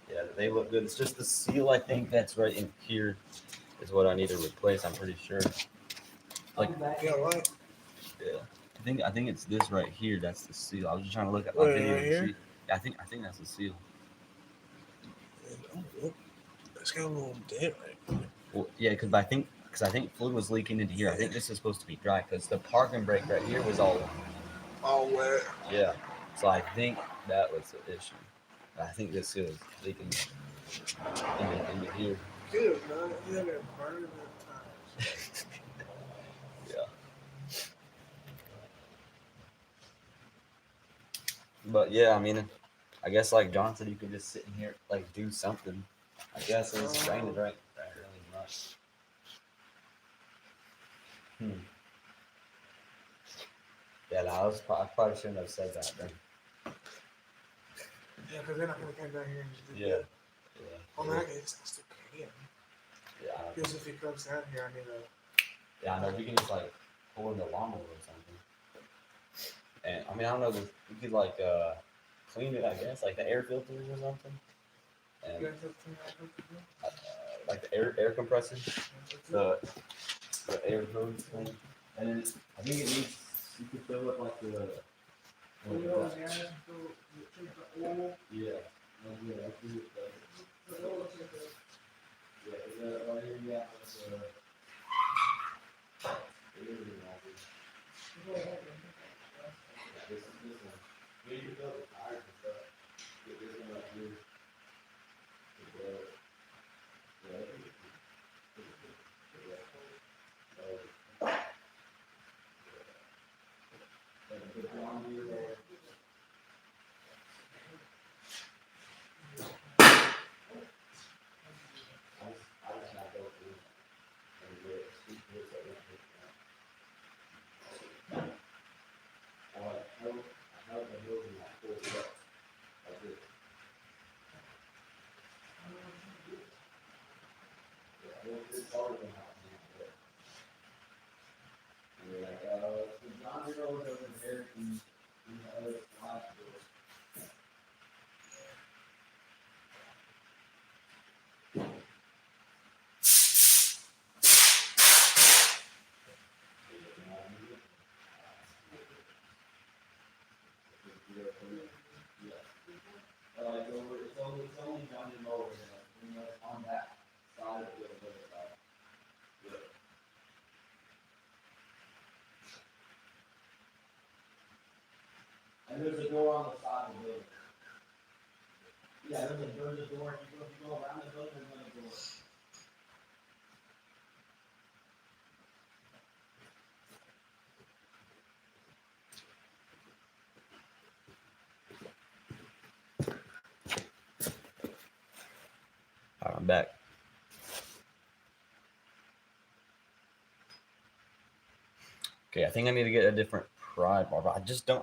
Yeah, they look good. It's just the seal, I think, that's right in here is what I need to replace. I'm pretty sure. Like, Yeah, right. yeah, I think it's this right here. That's the seal. I was just trying to look at my Wait, video right and here? see. Yeah, I think that's the seal. It's got a little dent right. Well, yeah, because I think fluid was leaking into here. I think this is supposed to be dry because the parking brake right here was all. All wet. Yeah, so I think that was the issue. I think this is leaking into here. Good, man. You have it burning at times. Yeah. But yeah, I mean, I guess like John said, you could just sit in here, like do something. I guess it's raining right really much. Yeah, no, I probably shouldn't have said that then. Yeah, because then I could have came down here and just did Yeah. that. Yeah. Oh, man, I guess I still can. Yeah. I don't know. Because if he comes down here, I need to. Yeah, I know we can just like pull in the lawnmower or something. And I mean, I don't know, we could like clean it, I guess, like the air filters or something. And You guys have to clean that like the air compressor, the air hose thing. And then I think it needs, you could fill up like the. You know, guys, so you take the oil. Yeah. Yeah, I think it does. The oil is like Yeah, is that right here? Yeah. It's, it is in all this. Yeah, this one. We need to fill the tires and stuff. Get this one right here. Yeah, I think and put it on here there. I just not go through and get it. I held the hills and I pulled it up. Like this. Yeah, it's harder than how it's now. And you're like, so John Deere was over there and the other last year. there's a door on the side of the building. Yeah, there's a door. If you go around the building, there's another door. All right, I'm back. Okay, I think I need to get a different pry bar, but I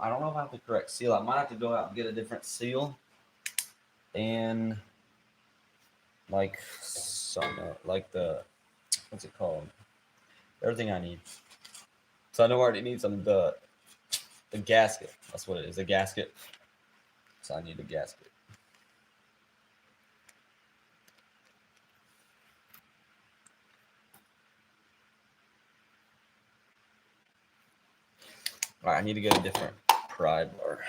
don't know if I have the correct seal. I might have to go out and get a different seal and like like what's it called? Everything I need. So I know I already need the gasket. That's what it is, a gasket. So I need a gasket. All right, I need to get a different pry bar.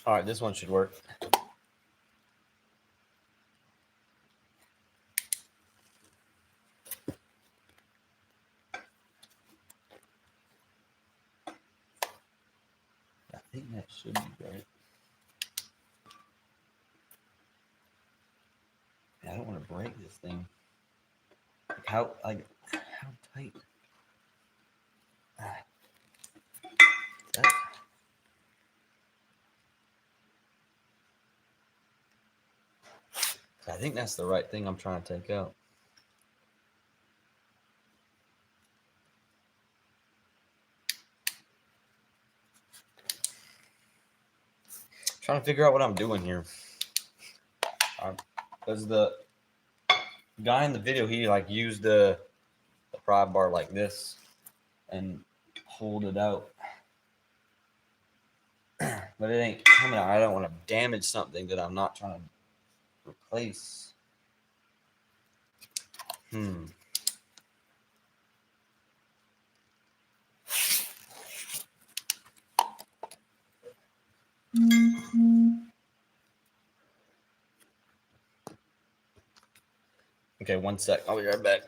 All right, this one should work. I think that should be right. I don't want to break this thing. How tight? That, I think that's the right thing I'm trying to take out. Trying to figure out what I'm doing here. Because the guy in the video, he like used the pry bar like this and hold it out. But it ain't coming out. I don't want to damage something that I'm not trying to replace. Okay, 1 sec. I'll be right back.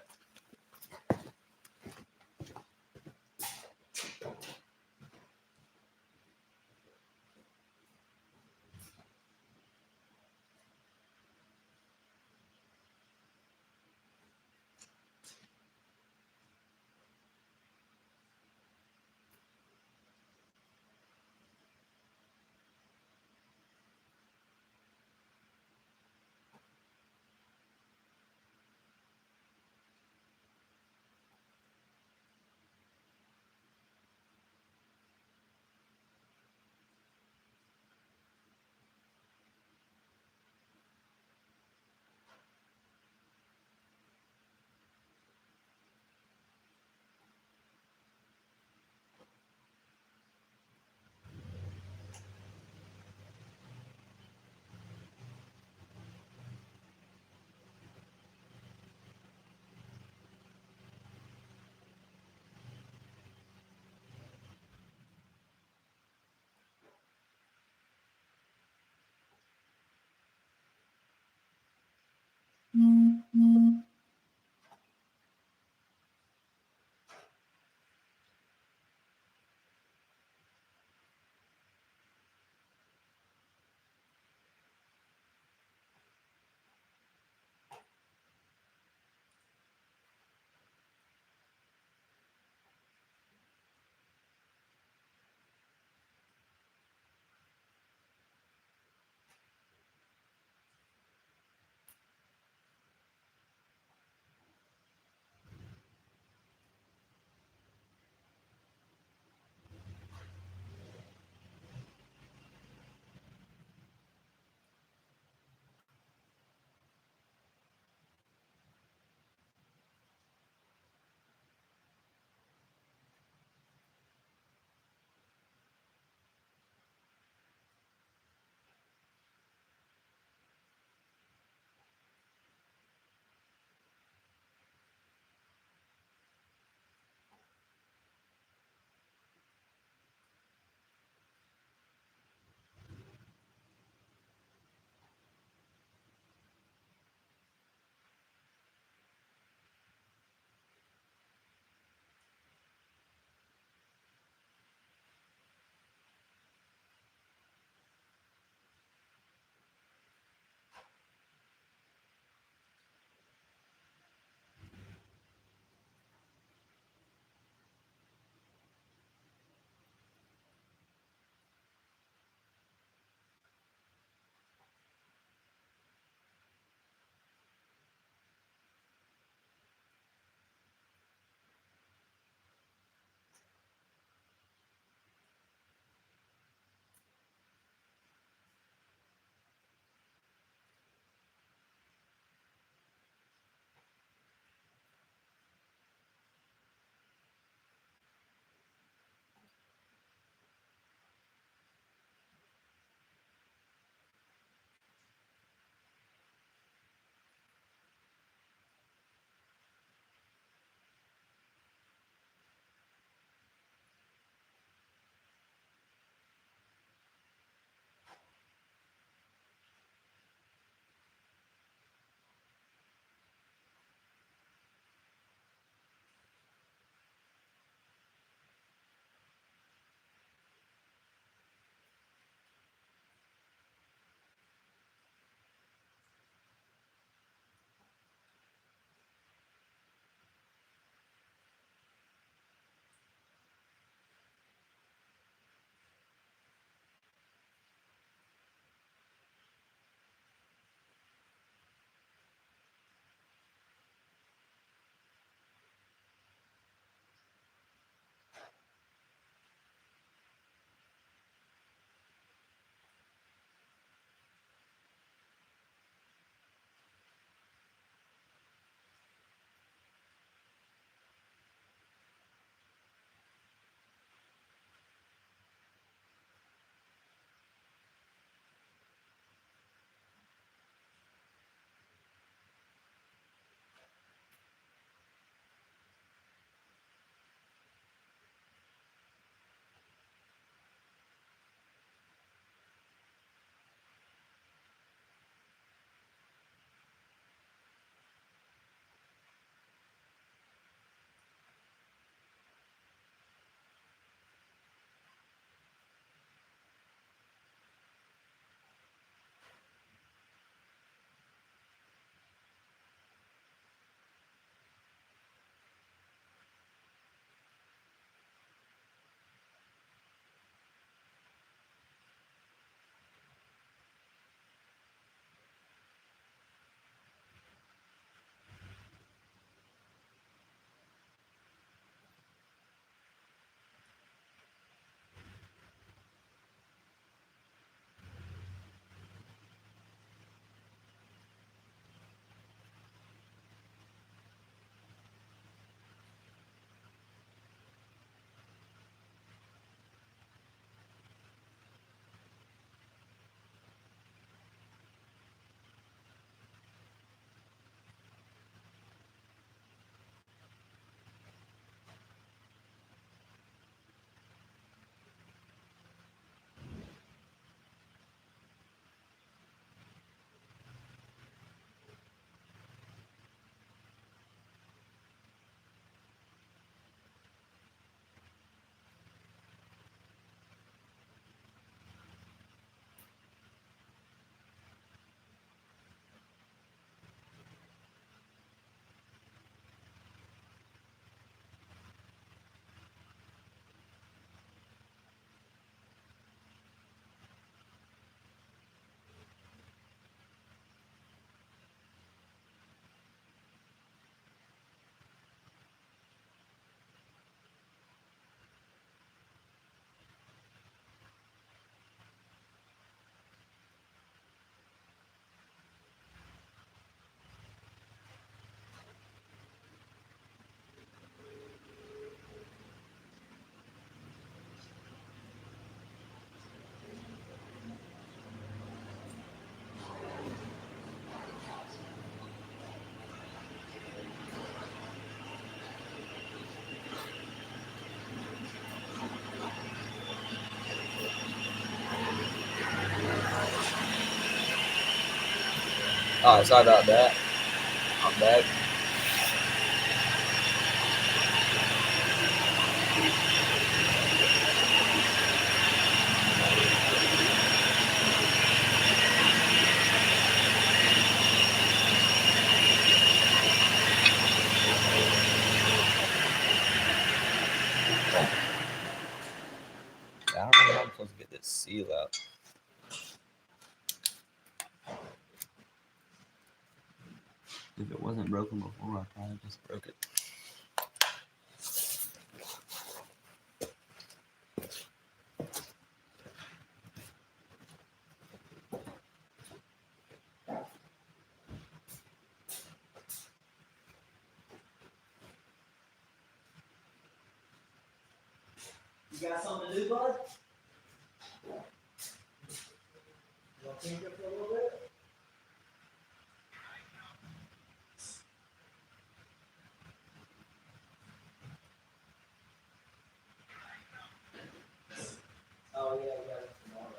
Oh, sorry about that. I'm back. I don't know how I'm supposed to get this seal out. If it wasn't broken before, I probably just broke it. You got something to do, bud? You want to change it for a little bit? Oh, yeah, we got it tomorrow.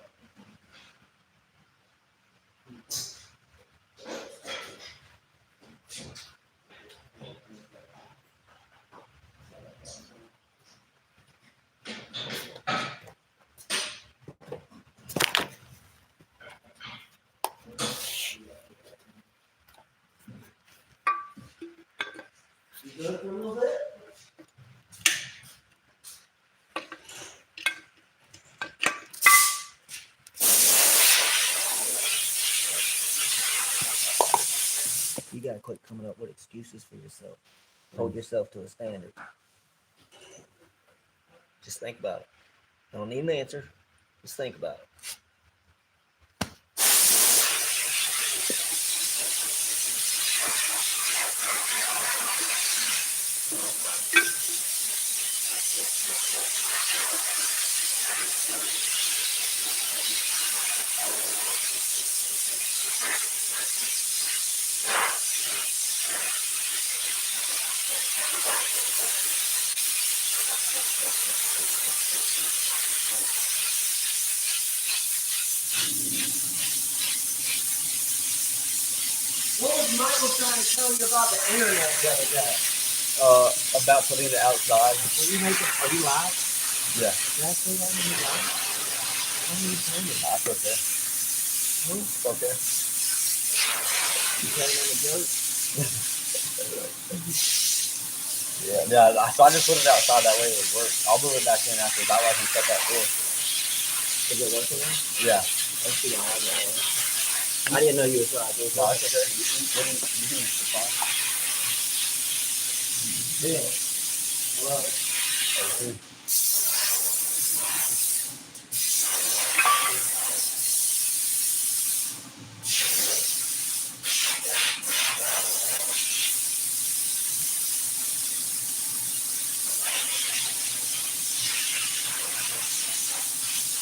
You good for a little bit? You gotta quit coming up with excuses for yourself. Hold yourself to a standard. Just think about it. I don't need an answer. Just think about it. What was Michael trying to tell you about the internet the other day? About putting it outside. Are you live? Yeah. Did I say that when you live? How many times? That's okay. Huh? It's okay. You telling them a joke? Yeah, so I just put it outside, that way it would work. I'll move it back in after, that way I can shut that door. Is it working now? Yeah. Let's see the audio. I didn't know you were trying to do No, that. it's okay. You can it's fine. Yeah. I love it. Okay.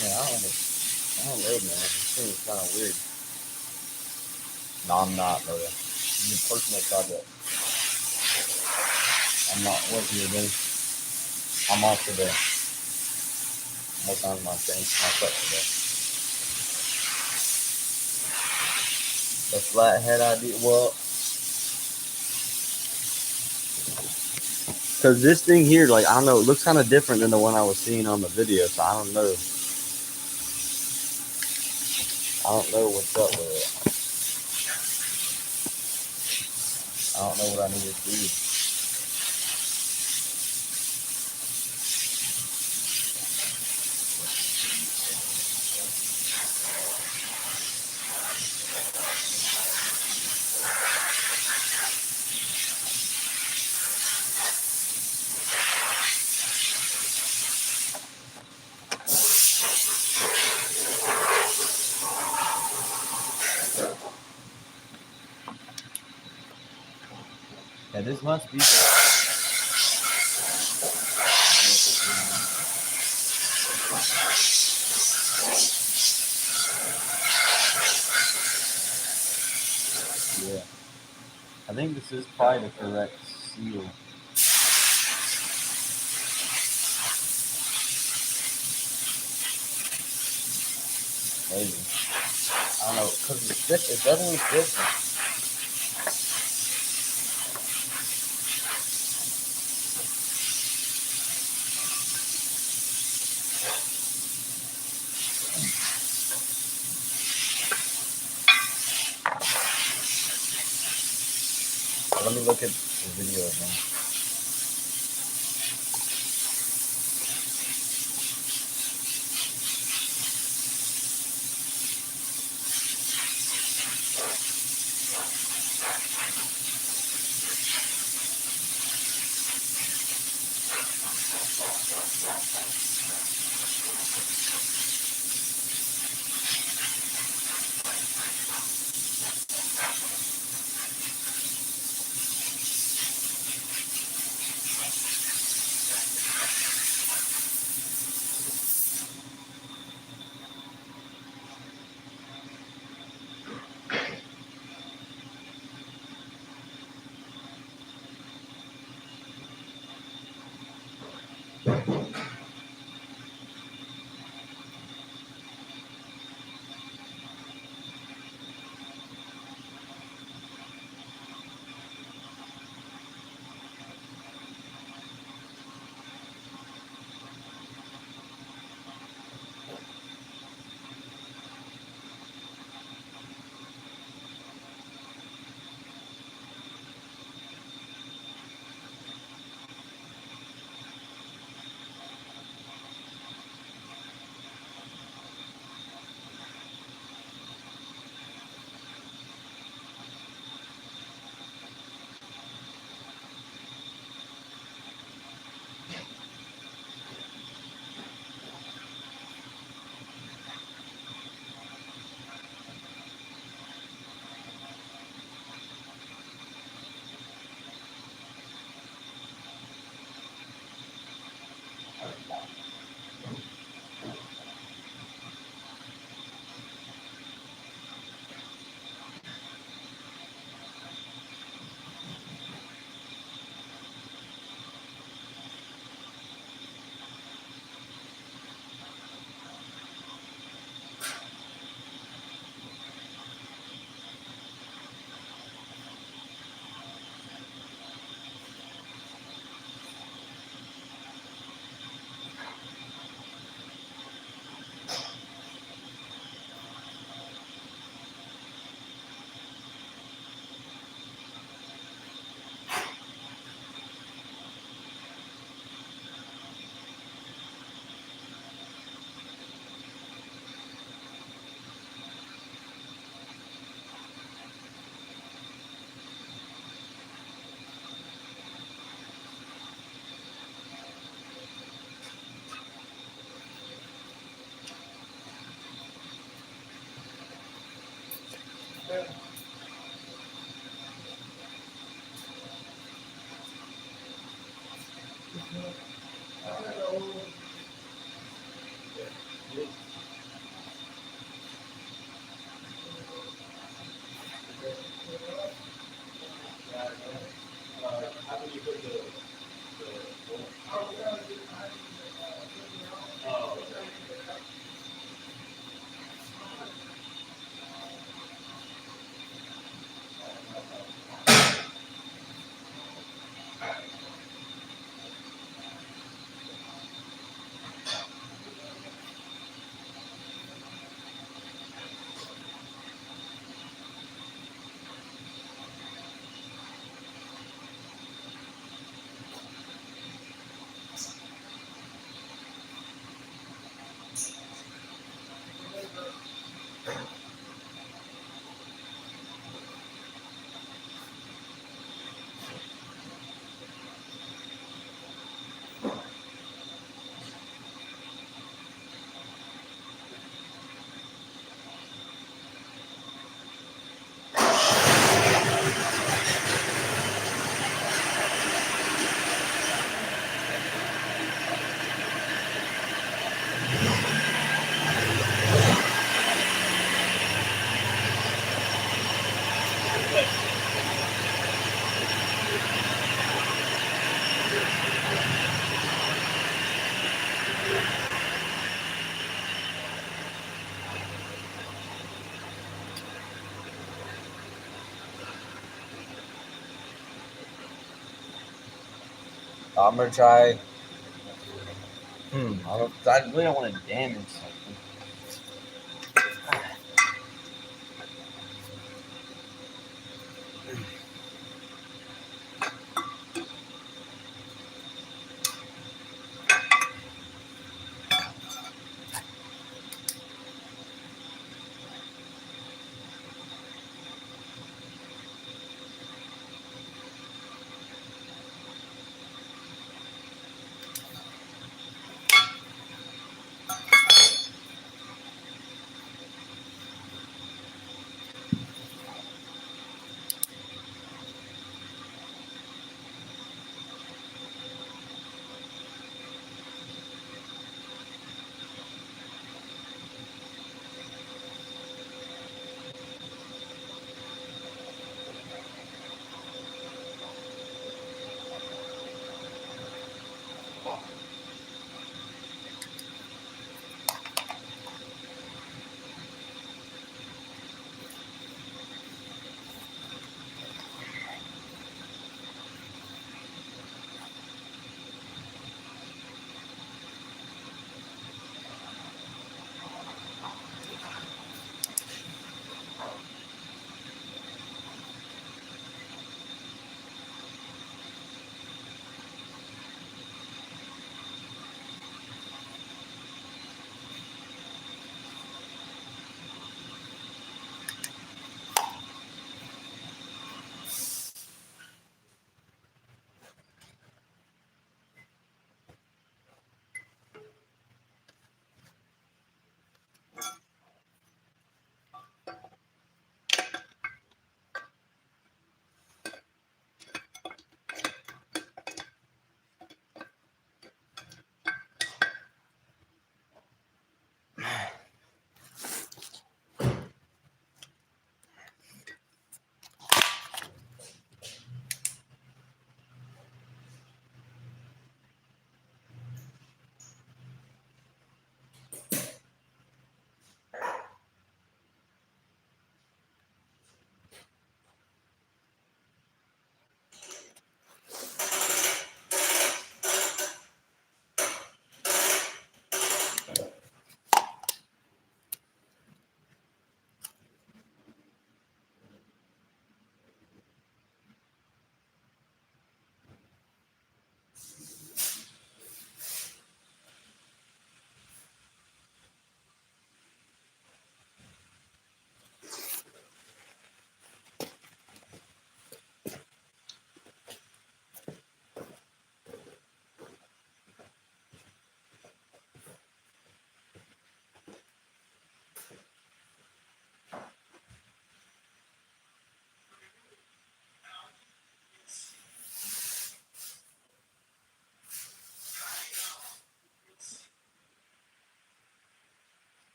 Yeah, I don't know, man. This thing is kind of weird. No, I'm not, brother. It's a personal project. I'm not working today. I'm off today. I'm working on my thing, my truck today. The flathead idea, well, because this thing here, like, I don't know, it looks kind of different than the one I was seeing on the video, so I don't know. I don't know what's up with it. I don't know what I need to do. Yeah, this must be yeah. I think this is probably the correct seal. Maybe. I don't know, because it definitely fits. Let me look at the video again. I'm gonna try. I really don't want to damage something.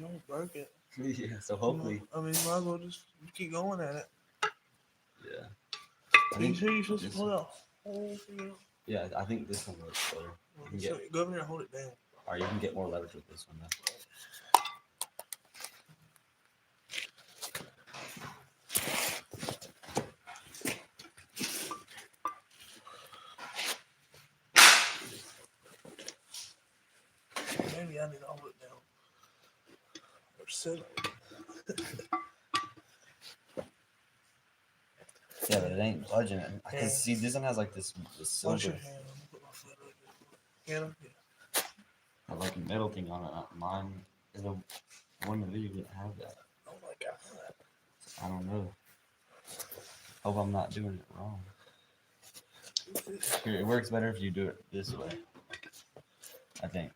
don't break it. Yeah, so You hopefully, know, I mean, you might as well just keep going at it. yeah. I Are you think sure you're supposed to this pull one- that whole thing out? Yeah, I think this one works better. You can So get, go over there and hold it down. or you can get more leverage with this one though. Maybe I need to hold it down. Or sit it. Yeah, but it ain't budging it. I Yeah. can see this one has like this Wash silver, your hand. I'm gonna put my foot right there. Hannah? Yeah. like metal thing on it. Mine is the one in the video didn't have that. Oh my god. I don't know. Hope I'm not doing it wrong. Here, it works better if you do it this way. I think.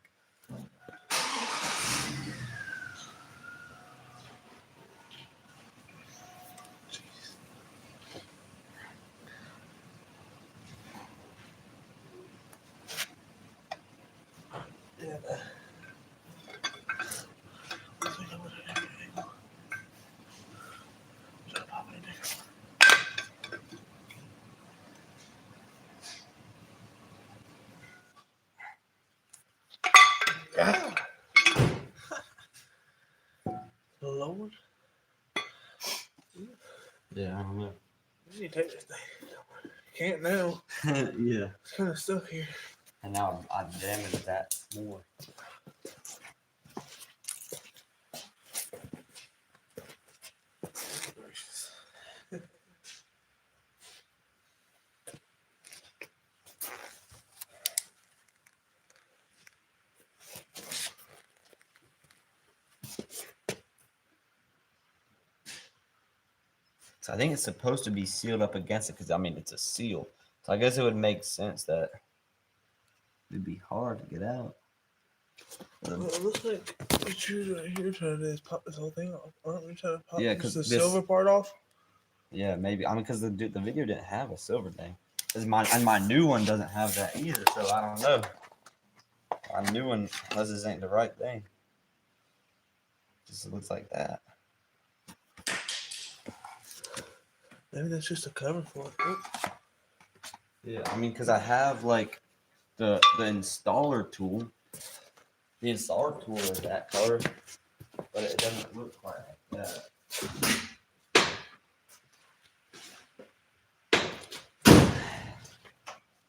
Yeah. Lord. Yeah, I don't know. You need to take this thing. Can't now. Yeah. It's kind of stuck here. And now I'm damaged that more. Gracious. So I think it's supposed to be sealed up against it because I mean it's a seal. So I guess it would make sense that it'd be hard to get out. Well, it looks like what you're right here trying to do is pop this whole thing off. Aren't we trying to pop Yeah, just 'cause the this- silver part off? Yeah, maybe. I mean, because the video didn't have a silver thing. My new one doesn't have that either, so I don't know. My new one, unless this ain't the right thing. Just looks like that. Maybe that's just a cover for it. Oop. Yeah, I mean, because I have like the installer tool. The installer tool is that color, but it doesn't look quite like that.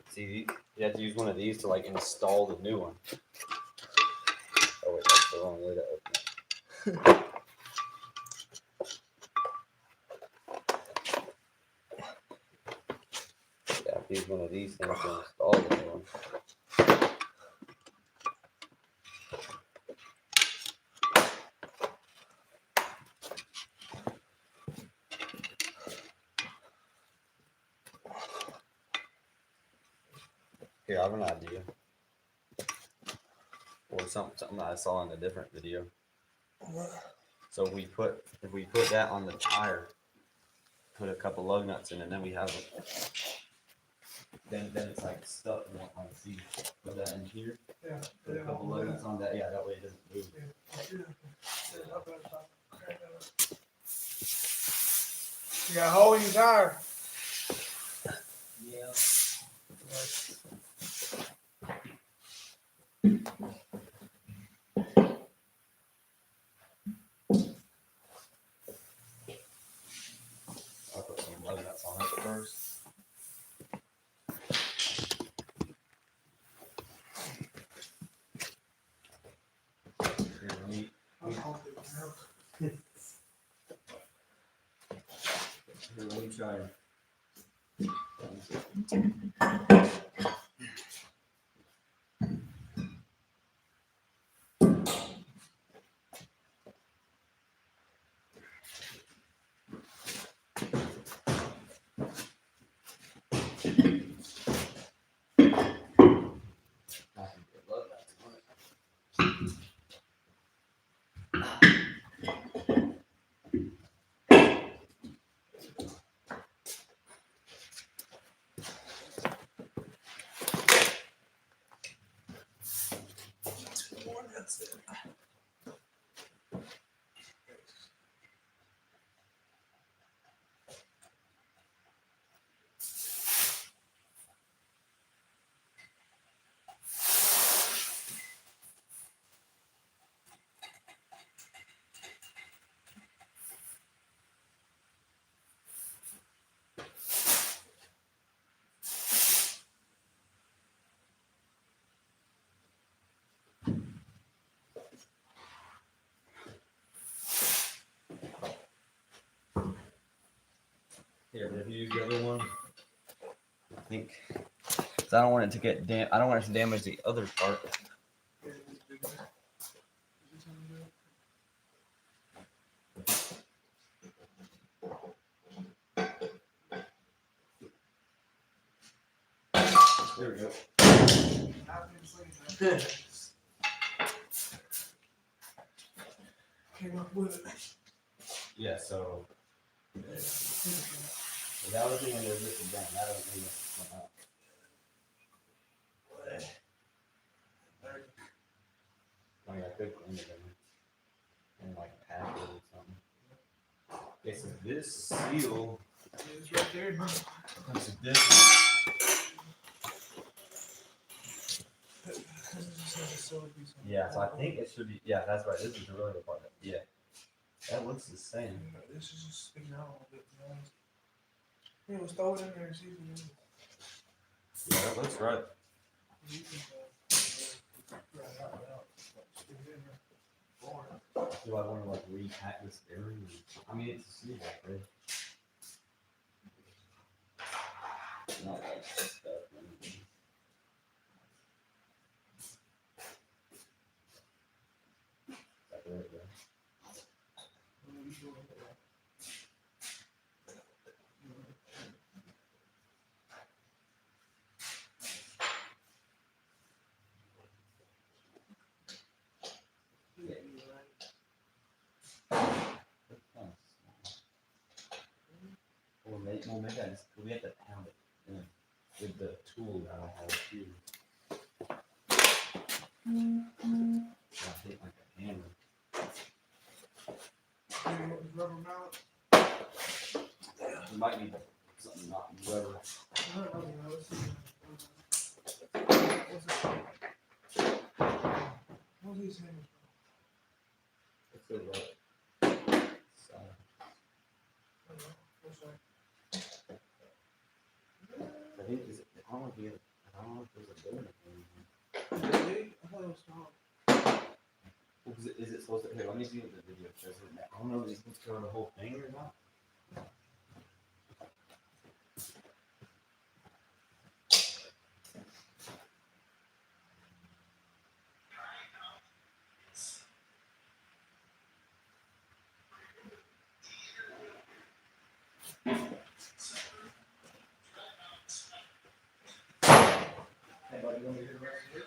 See, you have to use one of these to like install the new one. Oh wait, that's the wrong way to open it. Yeah, I have to use one of these things to install the new one. Here, I have an idea. Or something I saw in a different video. So if we put that on the tire, put a couple lug nuts in, and then we have it. Then it's like stuck in one seat. Put that in here. Yeah. Put a couple lug nuts on that. Yeah, that way it doesn't move. You got a hole in your tire. Yeah. I'll put some lug nuts on it first. Here, let me try. I can get lug nuts on it. Here, but if you use the other one, I think. 'Cause I don't want it to get I don't want it to damage the other part. There we go. Came up with it. Yeah, so that was the end of this again. That doesn't mean this come out. I mean, I could clean it and like pack it or something. Okay, so this seal. It's right there. No. So this. Yeah, so I think it should be. Yeah, that's right. This is really the part. Yeah, that looks the same. This is just sticking out a little bit. Yeah, let's throw it in there and see if it is. Yeah, that looks right. You can, dry it out. Stick it in there. Do I want to like repack this area? I mean, it's a seal back there. Not like stuff. Or anything. Like right there. We'll make that. We have to pound it with the tool that I have here. I think like a hammer. Rubber mallet. It might be something not rubber. I don't know. Let's see. What's these hammers? Let's go right. So, I think is it, I don't know if there's a bit of it. Big? I thought it was small. Well, is it supposed to? Here, let me see what the video shows. I don't know if it's supposed to cover the whole thing or not. Hey, buddy, you want me to do the rest of it?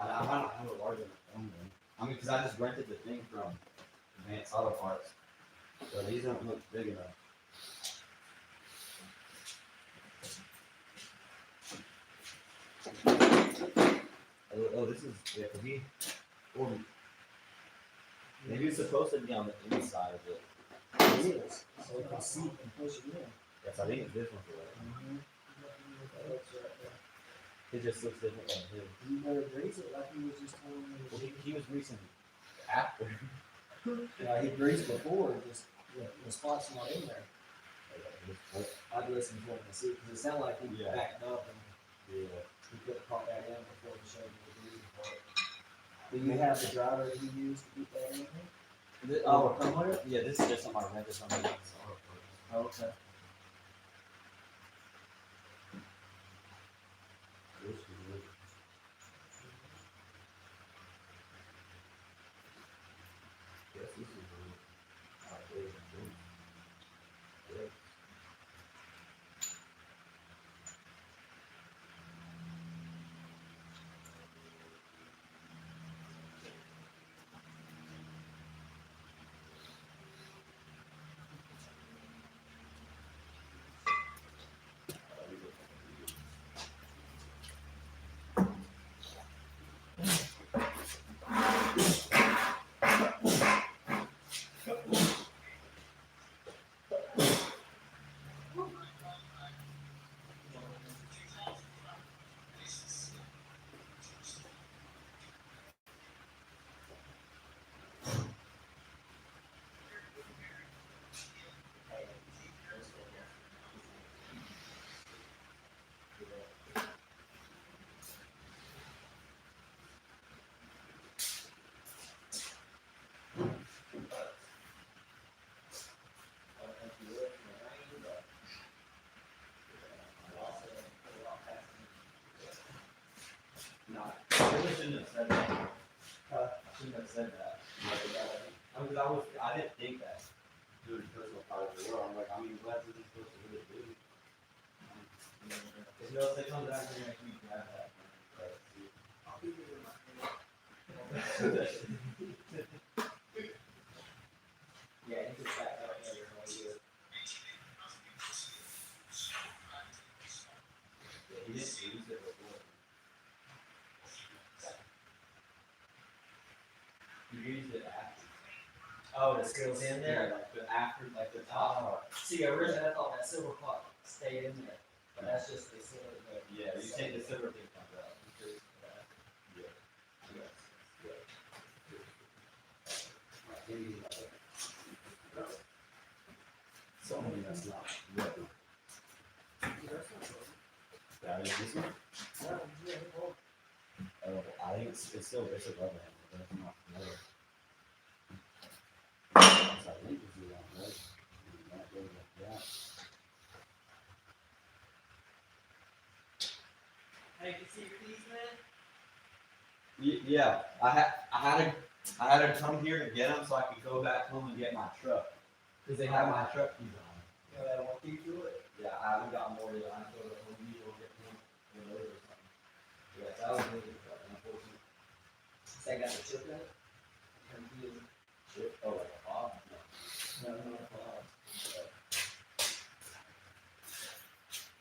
I might not have a larger phone then. I mean, because I just rented the thing from Advanced Auto Parts. So these don't look big enough. Oh, this is, yeah, because he ordered. Maybe it's supposed to be on the inside of it. It is. So you can see and push it in. Yes, I think it's this one for that. It just looks different than his. You better grease it like he was just telling me. Well, he was greasing after. Yeah, he greased before, just the spot's not in there. I'd listen to him and see, because it sounded like he Yeah. backed up and Yeah. he put the part back in before he showed you the reason for it. Do you have the driver he used to get that in? Oh, come with it? Yeah, this is just something I rented from him. Oh, okay. No, I really shouldn't have said that. I shouldn't have said that. I didn't think that. Doing personal part of the world. I'm like, I mean, what is he supposed to really do? If no, if they come back, they're gonna keep grab that. I'll give you my Yeah, he just backed up there and all you. Yeah, he didn't use it before. He used it after. Oh, the skill's in there? Yeah, like the after, like the top part. See, originally I thought that silver clock stayed in there, but that's just the silver. Yeah, you take the silver thing comes out. Yeah. Something that's not ready. Yeah, is this one? Oh, I think it's still it's a rubber hand, but it's not leather. So I think it's the wrong way. Not really like that. Hey, you see your keys, man? Yeah, I had to come here to get them so I could go back home and get my truck. Cause they have my truck keys on. You know, that one key to it? Yeah, I haven't got more yet. I go to Home Depot get one or something. Yeah, so I was really unfortunate. They got the chip in it? Shit. Oh, like a fob? No, no, no.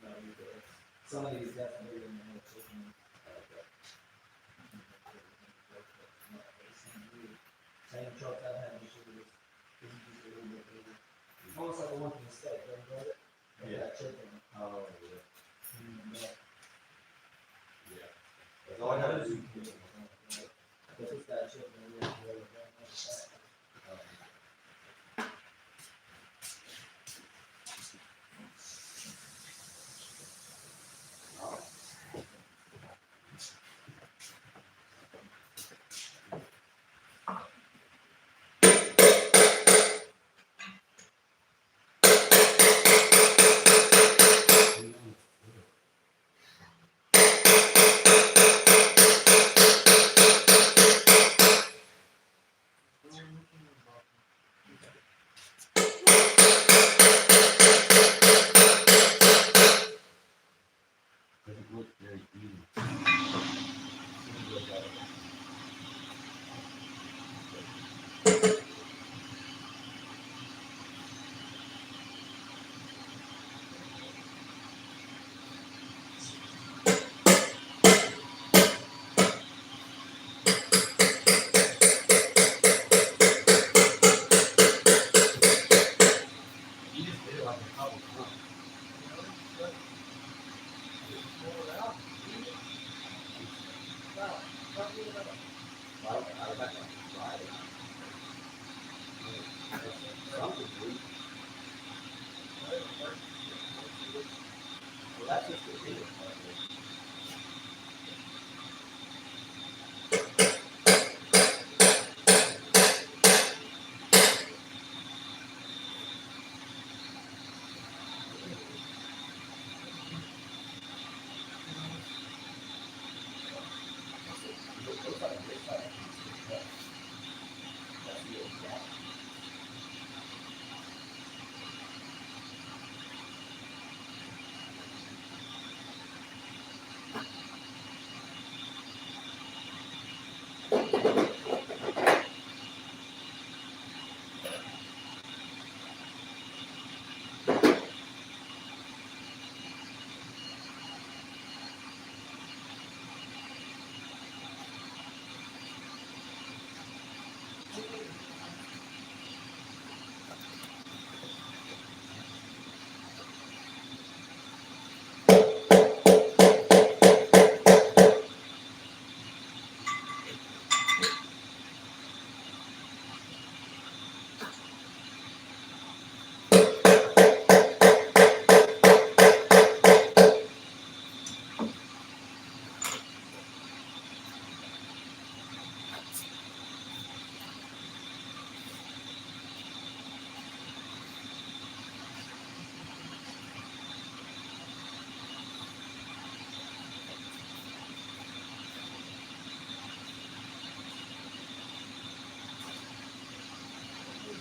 No, you good. Some of these definitely didn't have a chip in it. Same truck I've had before. Almost like a one from the state, don't you get it? They got chip in it. Oh, yeah. Yeah. Yeah. That's all I gotta do. Because it's got chip in it, you really don't know that. Doesn't look very even. You just did it like a couple times. I would have to try it. Something weird.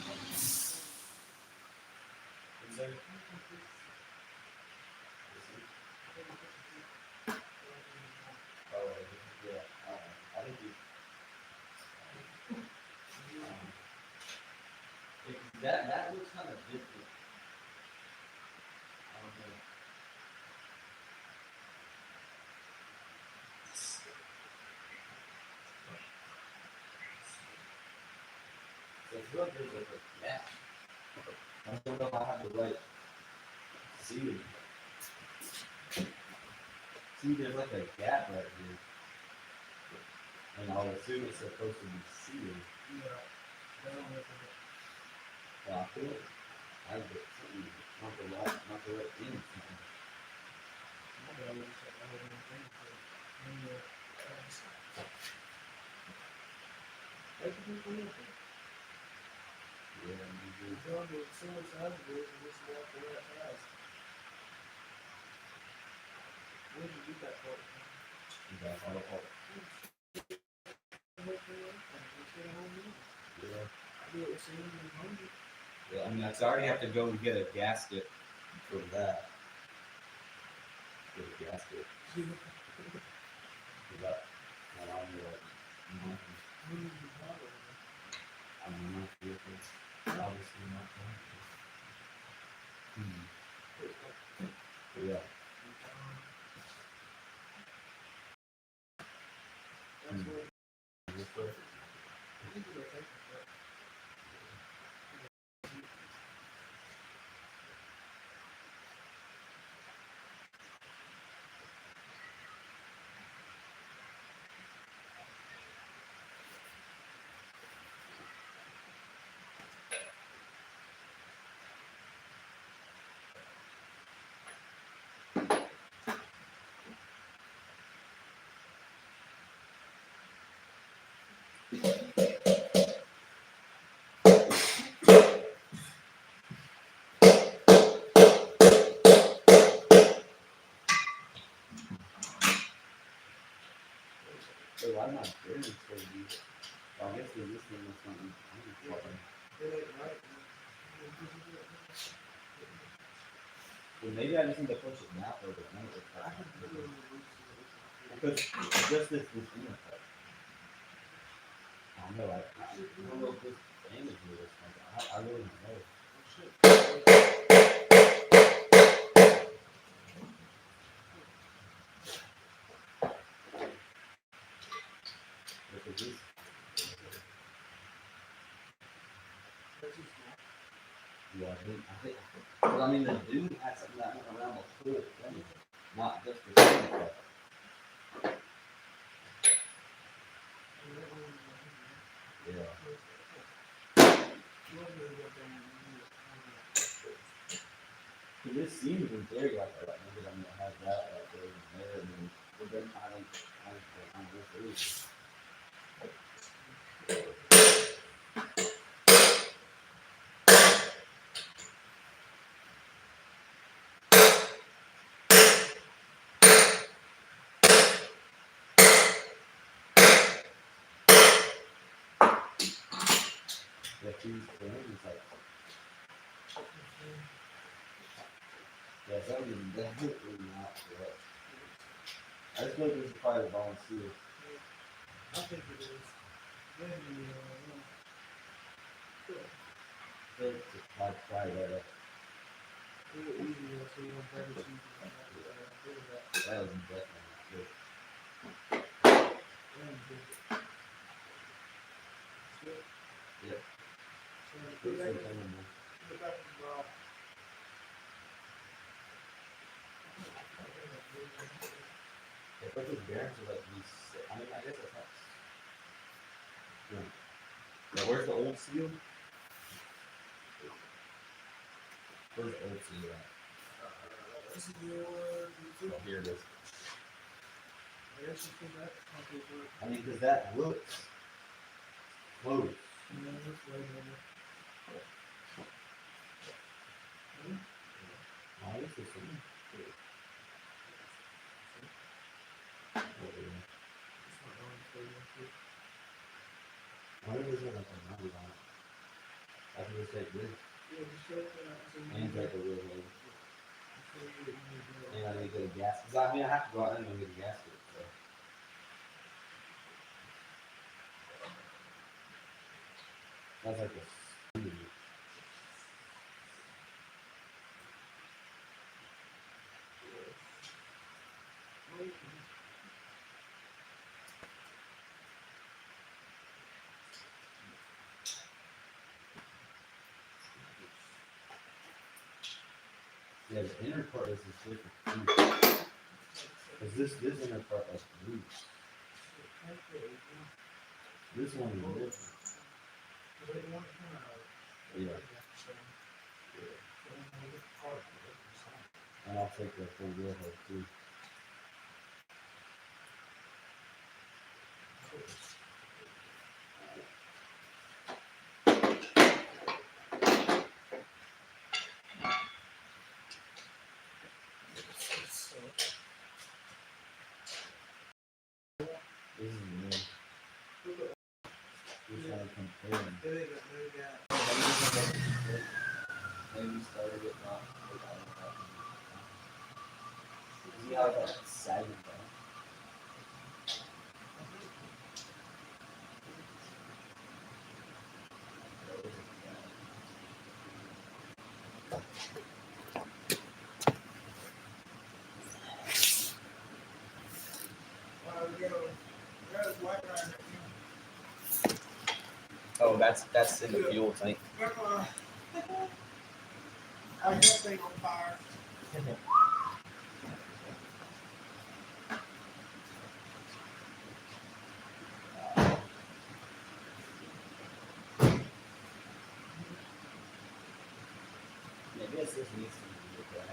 I think that looks kind of different. I don't know. So it's real good with it. Yeah. I don't know if I have the right seating. See, there's like a gap right here. And I'll assume it's supposed to be seated. Yeah. I don't know. Well, I feel like I get something not the right thing. Yeah, maybe. Where did you get that part You got all the part. Yeah. Yeah, I mean, I already have to go and get a gasket for that. Get a gasket. For that. And I'm like, I'm not vehicle. Obviously not going to. Yeah. So why not very steady? I guess there's this thing or something. Well, maybe I just need to push it now for a bit. Because just this interface. I don't know. I don't know if this thing is real or something. I really don't know. Look at this. Yeah, I think. Well, I mean, the dude had something that went around the whole thing, not just the interface. Yeah. So this seems in theory like maybe I'm gonna have that right there and there, and then but then I don't go through. Yeah, these things like yeah, that was definitely not correct. I just feel like this is probably a volunteer. I think it is. I'd try that. That was definitely not good. Yep. Put some time in there. If I could guarantee like these, I mean, I guess that's not. Yeah. Now, where's the old seal? Where's the old seal at? Oh, here it is. I mean, because that looks close. Oh, this is some. Why is there like a number on it? I should just take this Yeah, just take that. So you and can take the real heavy. show you that you need And that. I need to get a gas. Cause I mean, I have to go out there and get a gasket. So that's like a. Yeah, the inner part is the different. Cause this inner part like loose. This one is different. Yeah. And I'll take the full wheel hose too. This is new. We're trying to compare them. Maybe started it wrong. See how that sagging down? Oh, that's in the fuel tank. I got that thing on fire. Yeah, I guess this needs to be looked at.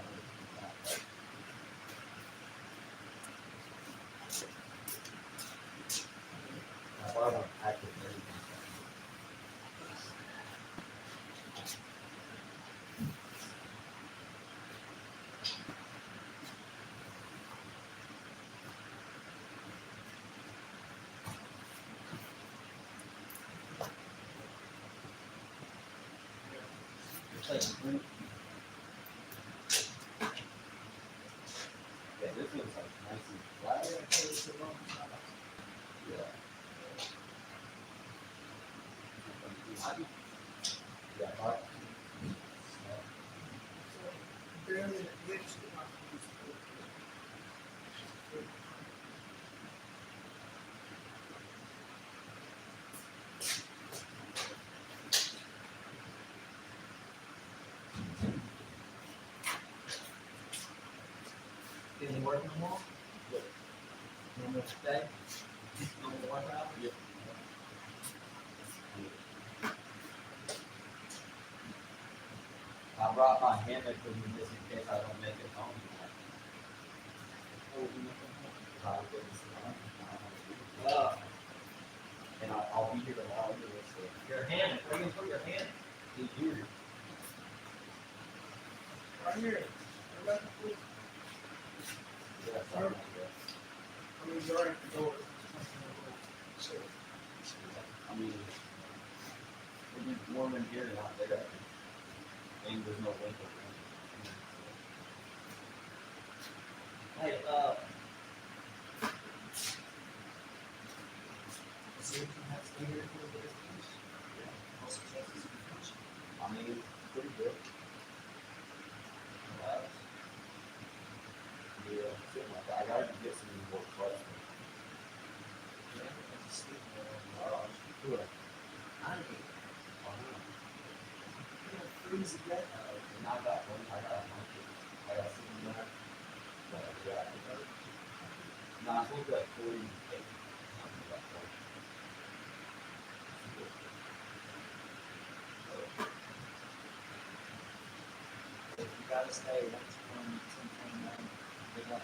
I want to active everything. It's like, yeah, this one's like nice and flat. Yeah. Yeah, but Did it work no more? Yep. No more today? No more work out? Yep. I brought my hammock with me just in case I don't make it home. And I'll be here tomorrow anyway, so Your hand, where you gonna put your hand? be here. Right here. Yeah, something like that. I mean, you're at the door. So, I mean, it'll be warm in here and out there. And there's no window. Hey, see if you have to stay here for a bit. Also, Texas. I mean, pretty good. Yeah, something like that. I gotta get some more questions. I need. Freeze again. Not that one. I got some more. No, I think like 48. If you gotta stay, that's from 10:29. Good luck.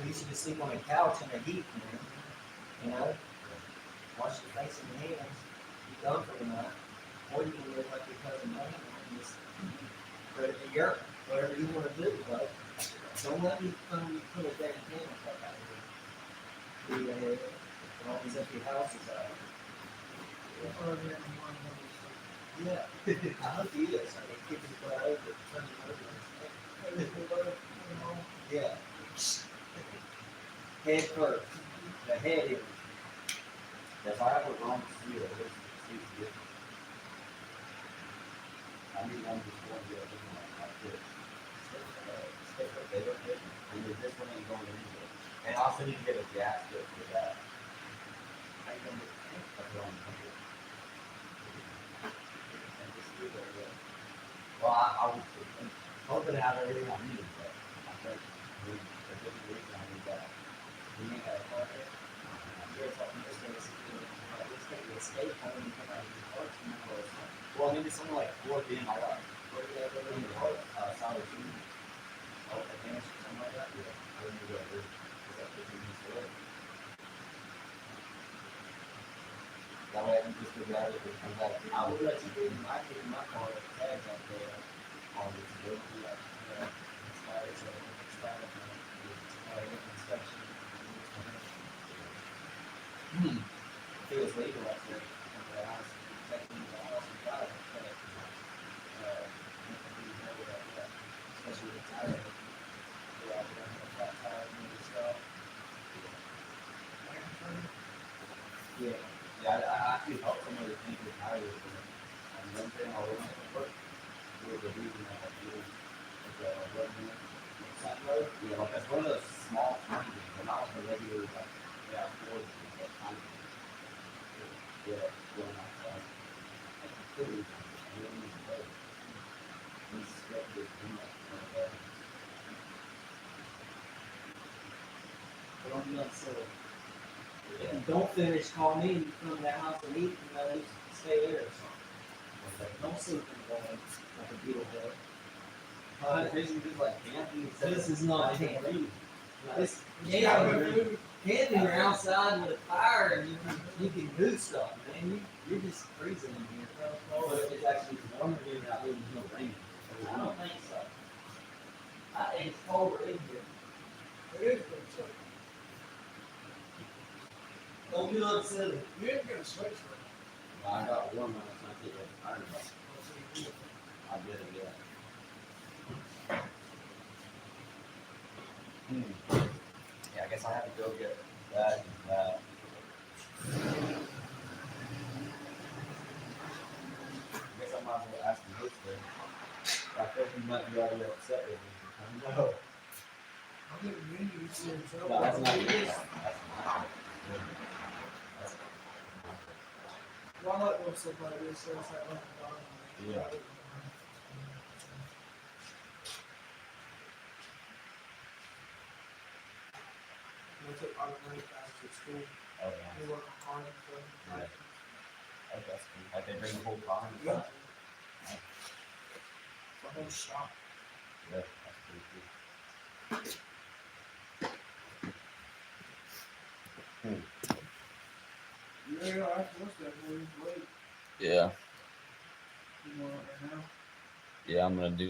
You should just sleep on a couch in the heat, man. You know? Wash your face and hands. You done for the night. Or you can live like your cousin Wayne and just Put it in Europe, whatever you want to do, but don't let me come and put a damn camera truck out here. Be ahead. All these empty houses out here. Yeah. I hope he is. I mean, kick his butt over, turn him over. Yeah. Head first. The head is. If I have a wrong seal, it's different. I need one before the other one like this. They look different. And then this one ain't going anywhere. And I also need to get a gasket for that. That's what I'm thinking. And just do that, yeah. Well, I was hoping to have everything I needed, but I think there's a different reason I need that. We ain't got a car there. Well, I mean, it's only like 4 p.m. I got solid food. Oh, advanced or something like that. Yeah, I don't know what it is. Is that 15 minutes away? That way I can just figure out if it comes out. I would let you get in my car with the tags up there. On this road. Inspection. If it was legal up there, the house, checking the house and drive, Especially with the tire. Yeah, we don't have a flat tire and all this stuff. Yeah. Yeah, I actually helped somebody think with tires. And one thing I was work was the reason that I do the road here. Side road? Yeah, like that's one of those small tiny things, but not like the regular, like, yeah, Ford, like tiny things. Yeah, going outside. I can still use them. I don't use the road. This is what they do, like, But don't be silly. If you don't finish, call me and you come to the house and eat, and at least stay there or something. Don't sleep in the morning like a beetle head. basically just like camping. This is not camping. This Yeah, camping, you're outside with a fire and you can do stuff, man. You're just freezing in here. But it's actually warmer here than out there, there's no rain. I don't think so. I think it's colder in here. It is pretty silly. Don't get upset. You ain't gonna switch for it. I got warm when I was trying to take that iron off. I did it, yeah. Yeah, I guess I have to go get that and that. I guess I might as well ask him this thing. I think he might be already upset with me. No. I think you need to see yourself. No, that's not good. That's not good. Well, I like when stuff like this, so it's like, Yeah. I took all the money back to school. Oh, yeah. They work hard for Right. Oh, that's cool. Like they bring the whole car and Yeah. stuff. the whole shop. Yeah, that's pretty cool. Yeah, I watched that movie late. Yeah. You want it right now? Yeah, I'm gonna do